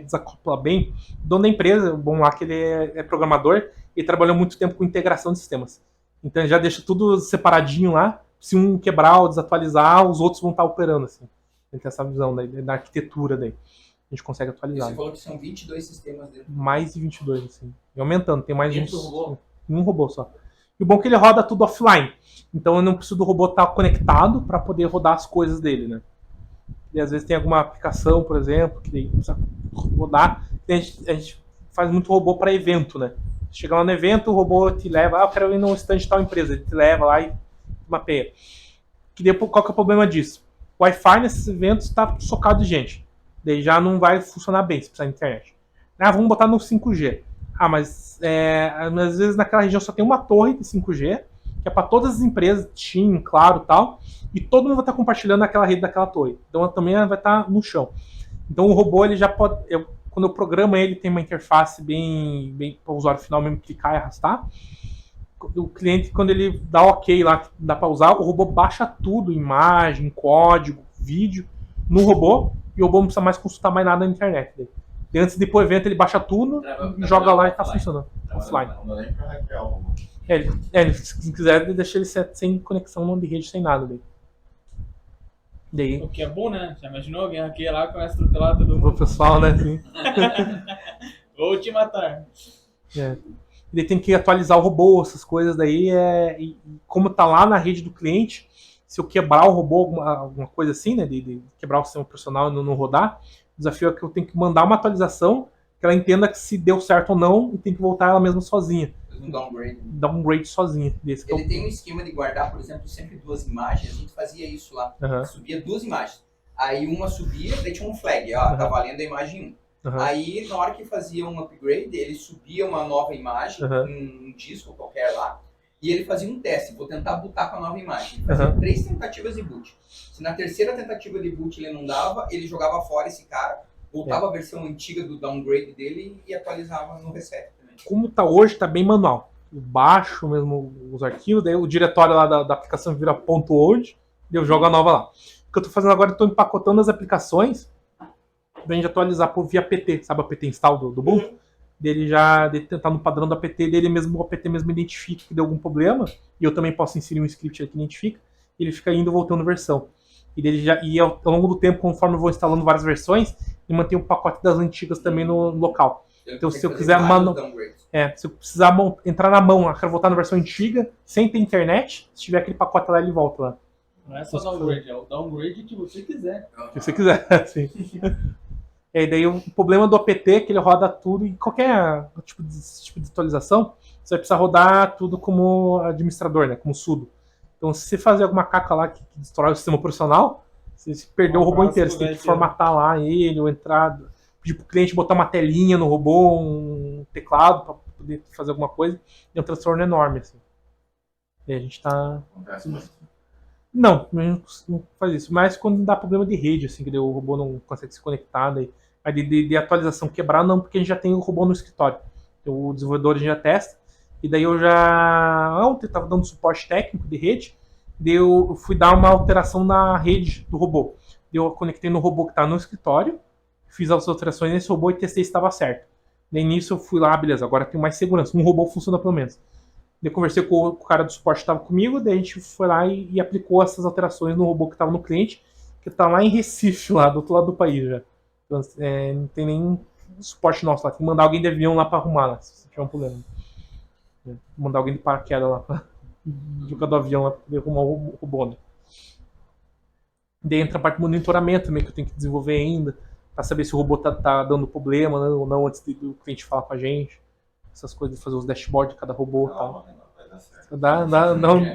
desacopla bem, o dono da empresa, o bom lá que ele é programador, e trabalhou muito tempo com integração de sistemas. Então ele já deixa tudo separadinho lá. Se um quebrar ou desatualizar, os outros vão estar operando, assim. Ele tem essa visão da arquitetura daí. A gente consegue atualizar. Você falou que são 22 sistemas dentro. Mais de 22, assim. E aumentando, tem mais de Dentro do robô? um robô só. E o bom é que ele roda tudo offline. Então eu não preciso do robô estar conectado para poder rodar as coisas dele, né? E às vezes tem alguma aplicação, por exemplo, que daí precisa rodar. A gente faz muito robô para evento, né? Chega lá no evento, o robô te leva, eu quero ir no stand de tal empresa, ele te leva lá e mapeia. Qual que é o problema disso? O Wi-Fi nesses eventos está socado de gente. Daí já não vai funcionar bem se precisar de internet. Vamos botar no 5G. Mas às vezes naquela região só tem uma torre de 5G, que é para todas as empresas, TIM, Claro e tal, e todo mundo vai estar compartilhando aquela rede daquela torre. Então também vai estar no chão. Então o robô, ele já pode... quando eu programo ele, tem uma interface bem para o usuário final mesmo clicar e arrastar. O cliente, quando ele dá ok lá, dá para usar, o robô baixa tudo, imagem, código, vídeo, no robô, e o robô não precisa mais consultar mais nada na internet. E antes de ir pro evento, ele baixa tudo, joga lá e tá funcionando. Offline. Não dá nem pra hackear o robô. Se quiser, deixa ele sem conexão, não de rede, sem nada. Daí. O que é bom, né? Já imaginou alguém hackeia lá e começa a atropelar todo mundo? O pessoal, né? Sim. Vou te matar. Ele tem que atualizar o robô, essas coisas daí. E como tá lá na rede do cliente, se eu quebrar o robô, alguma coisa assim, né? De quebrar o sistema operacional e não rodar, o desafio é que eu tenho que mandar uma atualização que ela entenda que se deu certo ou não e tem que voltar ela mesma sozinha. Um downgrade. Downgrade sozinha. Ele tem um esquema de guardar, por exemplo, sempre 2 imagens. A gente fazia isso lá. Subia 2 imagens. Aí uma subia, daí tinha um flag. Tá valendo a imagem 1. Aí, na hora que fazia um upgrade, ele subia uma nova imagem, um disco qualquer lá, e ele fazia um teste. Vou tentar bootar com a nova imagem. Ele fazia 3 tentativas de boot. Se na terceira tentativa de boot ele não dava, ele jogava fora esse cara, voltava a versão antiga do downgrade dele e atualizava no reset também. Como tá hoje, tá bem manual. Eu baixo mesmo os arquivos, daí o diretório lá da aplicação vira .old, daí eu jogo a nova lá. O que eu tô fazendo agora, eu tô empacotando as aplicações pra gente atualizar via PT, sabe a PT install do Ubuntu? Dele tentar no padrão do APT dele mesmo, o APT mesmo identifica que deu algum problema, e eu também posso inserir um script que identifica, e ele fica indo e voltando versão. E ao longo do tempo, conforme eu vou instalando várias versões, ele mantém um pacote das antigas também no local. Então se eu quiser se eu precisar entrar na mão, quero voltar na versão antiga, sem ter internet, se tiver aquele pacote lá, ele volta lá. Não é só downgrade, é o downgrade que você quiser. Que você quiser, sim. E daí o problema do APT é que ele roda tudo, e qualquer tipo de atualização, você vai precisar rodar tudo como administrador, né? Como sudo. Então se você fazer alguma caca lá que destrói o sistema operacional, você perdeu o robô inteiro. Você tem que formatar lá ele, ou entrar, pedir pro cliente botar uma telinha no robô, um teclado para poder fazer alguma coisa, e é um transtorno enorme, assim. E a gente tá... Não faz isso. Mas quando dá problema de rede, assim, que o robô não consegue se conectar, daí de atualização quebrar, não, porque a gente já tem o robô no escritório. Então, o desenvolvedor já testa, e daí eu já... Ontem eu estava dando suporte técnico de rede, daí eu fui dar uma alteração na rede do robô. Eu conectei no robô que está no escritório, fiz as alterações nesse robô e testei se estava certo. Daí nisso eu fui lá, beleza, agora tem mais segurança. Um robô funciona pelo menos. Daí eu conversei com o cara do suporte que estava comigo, daí a gente foi lá e aplicou essas alterações no robô que estava no cliente, que está lá em Recife, lá do outro lado do país já. Então, não tem nem suporte nosso lá, tem que mandar alguém de avião lá para arrumar, lá, se tiver um problema. Mandar alguém de paraquedas lá para jogar do avião lá para poder arrumar o robô. Né? Daí entra a parte de monitoramento também, que eu tenho que desenvolver ainda, para saber se o robô tá dando problema, né, ou não, antes do cliente falar com a gente. Essas coisas, fazer os dashboards de cada robô e tal. Vai dar certo. Dá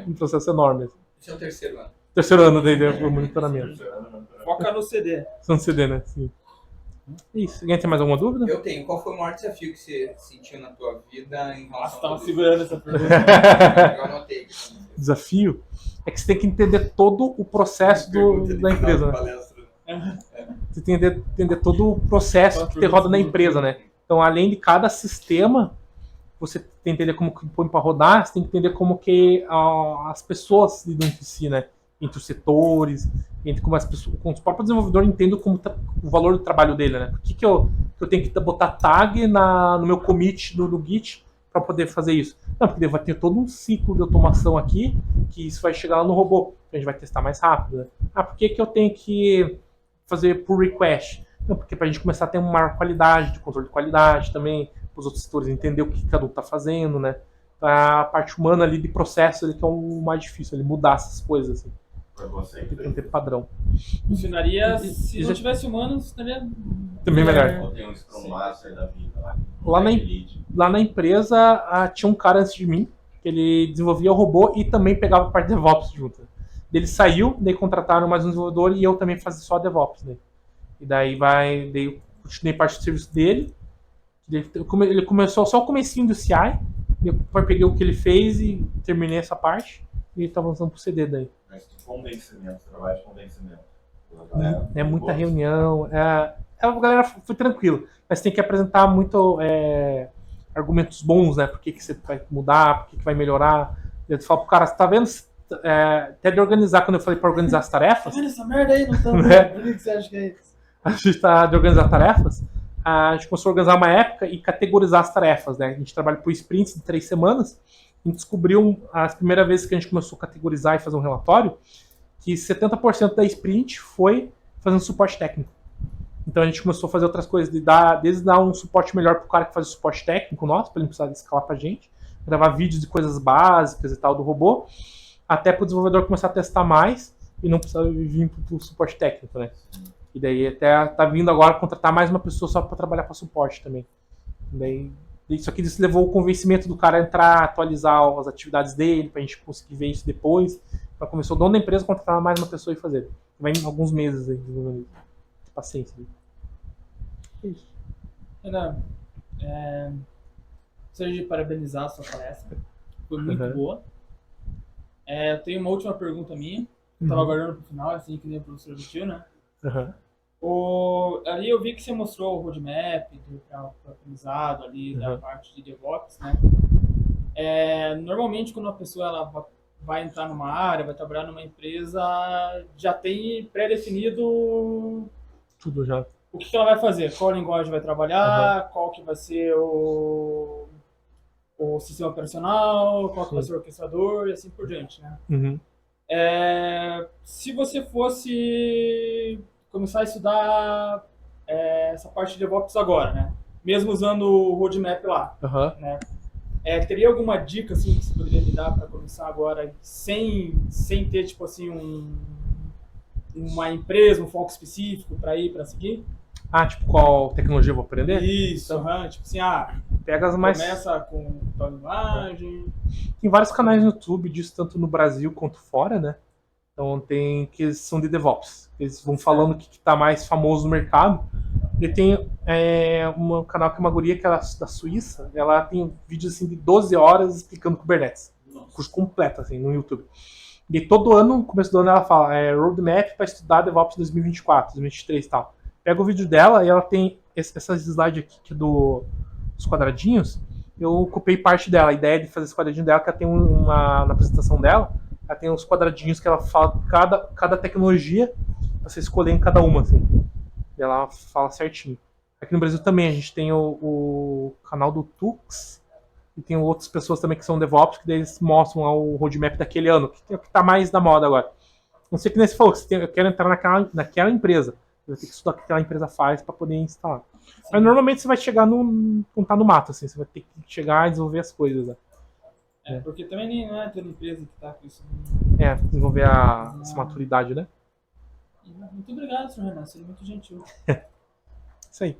um processo enorme. Assim. Esse é o 3º ano. Terceiro ano daí do monitoramento. Foca no CD. São CD, né? Sim. Isso. Alguém tem mais alguma dúvida? Eu tenho. Qual foi o maior desafio que você sentiu na tua vida em Nossa, relação tava a tudo segurando essa pergunta. isso? Eu anotei. Desafio é que você tem que entender todo o processo da empresa, né? Você tem que entender todo o processo que roda na empresa, né? Então, além de cada sistema, você tem que entender como que põe para rodar, você tem que entender como que as pessoas lidam entre si, né? Entre os setores, entre como as pessoas, como o próprio desenvolvedor entende como o valor do trabalho dele, né? Por que eu tenho que botar tag no meu commit no Git para poder fazer isso? Não, porque vai ter todo um ciclo de automação aqui, que isso vai chegar lá no robô, a gente vai testar mais rápido, né? Por que eu tenho que fazer pull request? Não, porque para a gente começar a ter uma maior qualidade, de controle de qualidade também, para os outros setores entender o que cada um está fazendo, né? A parte humana ali de processo ali, que é o mais difícil, ele mudar essas coisas, assim. Pra você. Tem que ter padrão. Funcionaria, se não tivesse humanos, estaria Também melhor. Ou tem um Scrum Master da vida lá. Lá na empresa, tinha um cara antes de mim, que ele desenvolvia o robô e também pegava a parte de DevOps junto. Ele saiu, daí contrataram mais um desenvolvedor e eu também fazia só DevOps, né? E daí eu continuei parte do serviço dele. Ele começou só o comecinho do CI, depois peguei o que ele fez e terminei essa parte e tá avançando pro CD daí. Mas convencimento, trabalho de convencimento. É muita reunião, a galera foi tranquilo, mas tem que apresentar muito argumentos bons, né? Por que você vai mudar, por que vai melhorar. Eu falo pro cara, você tá vendo? Até de organizar, quando eu falei pra organizar as tarefas. Tá vendo essa merda aí? Não tá Né? Por que você acha que é isso? A gente tá de organizar tarefas. A gente começou a organizar uma época e categorizar as tarefas, né? A gente trabalha por sprints de 3 semanas. A gente descobriu, as primeiras vezes que a gente começou a categorizar e fazer um relatório, que 70% da sprint foi fazendo suporte técnico. Então a gente começou a fazer outras coisas, desde dar um suporte melhor pro cara que faz o suporte técnico nosso, para ele não precisar escalar pra gente, gravar vídeos de coisas básicas e tal do robô, até pro desenvolvedor começar a testar mais e não precisar vir pro suporte técnico, né? E daí até tá vindo agora contratar mais uma pessoa só para trabalhar para suporte também. Daí, isso aqui levou o convencimento do cara a entrar, atualizar as atividades dele, pra gente conseguir ver isso depois. Pra começar o dono da empresa a contratar mais uma pessoa e fazer. Vai em alguns meses aí, de paciência. É isso. Renan, gostaria de parabenizar a sua palestra. Foi muito boa. Eu tenho uma última pergunta minha. Eu estava aguardando pro final, assim que nem o professor Vitil, né? Ali eu vi que você mostrou o roadmap do aprendizado ali, da parte de DevOps, né? Normalmente quando a pessoa ela vai entrar numa área, vai trabalhar numa empresa, já tem pré-definido tudo já. O que ela vai fazer, qual linguagem vai trabalhar, qual que vai ser o sistema operacional, qual que vai ser o orquestrador e assim por diante, né? Se você fosse começar a estudar essa parte de DevOps agora, né? Mesmo usando o roadmap lá, né? Teria alguma dica assim, que você poderia me dar para começar agora sem ter tipo assim uma empresa, um foco específico para seguir? Tipo, qual tecnologia eu vou aprender? Isso, tipo assim, pega as mais... começa com tal linguagem. Tem vários canais no YouTube disso, tanto no Brasil quanto fora, né? Então tem que são de DevOps. Eles vão falando o que está mais famoso no mercado. E tem um canal que é uma guria que é da Suíça. Ela tem vídeos assim, de 12 horas explicando Kubernetes. Curso completo assim, no YouTube. E todo ano, no começo do ano, ela fala roadmap para estudar DevOps 2024, 2023 e tal. Pega o vídeo dela e ela tem essas slides aqui que dos quadradinhos. Eu copiei parte dela. A ideia de fazer esse quadradinho dela, que ela tem na apresentação dela, ela tem uns quadradinhos que ela fala cada tecnologia pra você escolher em cada uma, assim. E ela fala certinho. Aqui no Brasil também a gente tem o canal do Tux e tem outras pessoas também que são DevOps, que eles mostram lá o roadmap daquele ano, que é o que tá mais na moda agora. Não sei o que nem você falou, eu quero entrar naquela empresa. Você vai ter que estudar o que aquela empresa faz para poder instalar. Sim. Mas normalmente você vai chegar quando tá no mato, assim, você vai ter que chegar e desenvolver as coisas. Né? Porque também não é toda empresa que tá com isso. Desenvolver essa maturidade, né? Muito obrigado, senhor Renan, você é muito gentil. Isso aí.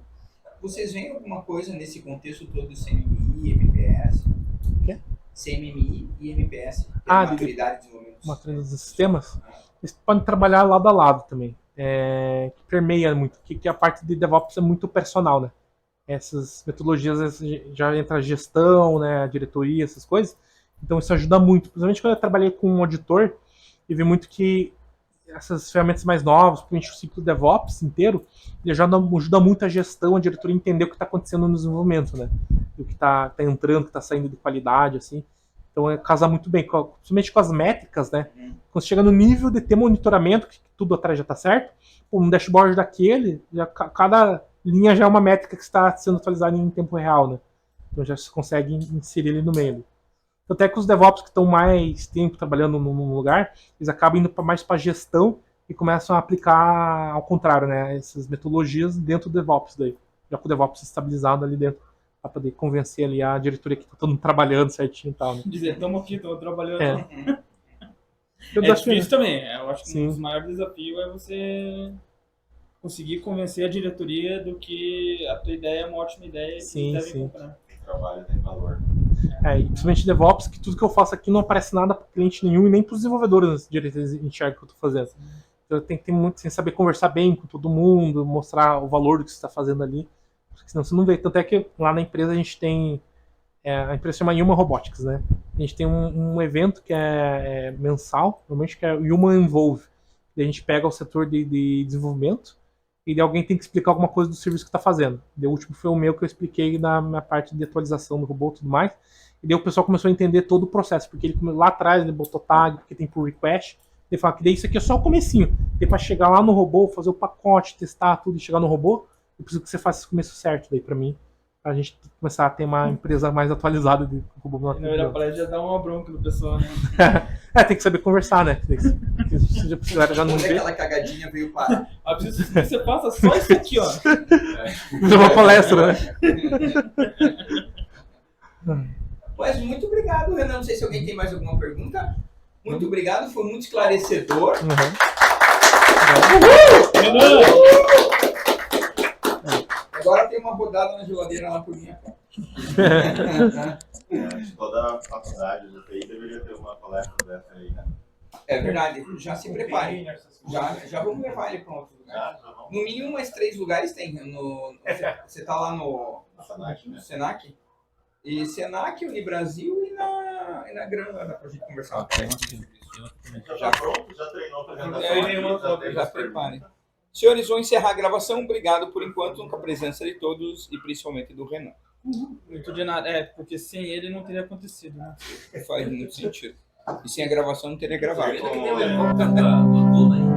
Vocês veem alguma coisa nesse contexto todo do CMMI e MPS? O quê? CMMI e MPS. Maturidade de desenvolvimento. Maturidade dos sistemas. Eles podem trabalhar lado a lado também. Que permeia muito. Que a parte de DevOps é muito personal, né? Essas metodologias já entra a gestão, né? A diretoria, essas coisas. Então isso ajuda muito. Principalmente quando eu trabalhei com um auditor, eu vi muito que essas ferramentas mais novas, principalmente o ciclo DevOps inteiro, ele já ajuda muito a gestão, a diretoria entender o que está acontecendo no desenvolvimento, né? O que está entrando, o que está saindo de qualidade, assim. Então casa muito bem, principalmente com as métricas, né? Quando você chega no nível de ter monitoramento, que tudo atrás já está certo, um dashboard daquele, cada linha já é uma métrica que está sendo atualizada em tempo real, né? Então já se consegue inserir ele no meio. Até que os DevOps que estão mais tempo trabalhando num lugar, eles acabam indo mais para gestão e começam a aplicar ao contrário, né? Essas metodologias dentro do DevOps daí. Já com o DevOps estabilizado ali dentro, para poder convencer ali a diretoria que tá todo mundo trabalhando certinho e tal, né? Dizer, estamos aqui, estamos trabalhando. É difícil também. Eu acho que um dos maiores desafios é você conseguir convencer a diretoria do que a tua ideia é uma ótima ideia e que eles devem comprar. O trabalho tem valor. E principalmente DevOps, que tudo que eu faço aqui não aparece nada para cliente nenhum e nem para os desenvolvedores diretores enxergam o que eu estou fazendo. Então eu tenho que ter muito, sem saber conversar bem com todo mundo, mostrar o valor do que você está fazendo ali, porque senão você não vê. Tanto é que lá na empresa a gente tem, a empresa chama Human Robotics, né? A gente tem um evento que é mensal, normalmente que é o Human Involve. A gente pega o setor de desenvolvimento e alguém tem que explicar alguma coisa do serviço que está fazendo. O último foi o meu que eu expliquei na minha parte de atualização do robô e tudo mais. E daí o pessoal começou a entender todo o processo, porque ele lá atrás ele botou tag, porque tem pull request. Ele fala que daí isso aqui é só o comecinho. Daí para chegar lá no robô, fazer o pacote, testar tudo e chegar no robô, eu preciso que você faça esse começo certo daí para mim. Pra gente começar a ter uma empresa mais atualizada de robô. Na verdade, já dá uma bronca no pessoal, né? Tem que saber conversar, né? Já não Onde vê. aquela cagadinha veio para? Preciso que você faça só isso aqui, ó. Fazer uma palestra, né? Mas muito obrigado, Renan. Não sei se alguém tem mais alguma pergunta. Muito obrigado, foi muito esclarecedor. Agora tem uma rodada na geladeira lá por minha conta. Toda a faculdade do TI deveria ter uma palestra dessa aí, né? É verdade, já se prepare. Já vamos levar ele para outro lugar. No mínimo, mais 3 lugares tem. Você está lá no Senac? E Senac, Unibrasil e na Grana, dá pra gente conversar. Já pronto? Já treinou a apresentação? Já prepare. Senhores, vou encerrar a gravação. Obrigado por enquanto com a presença de todos e principalmente do Renan. Muito de nada. Porque sem ele não teria acontecido, né? Faz muito sentido. E sem a gravação não teria gravado. Tudo aí.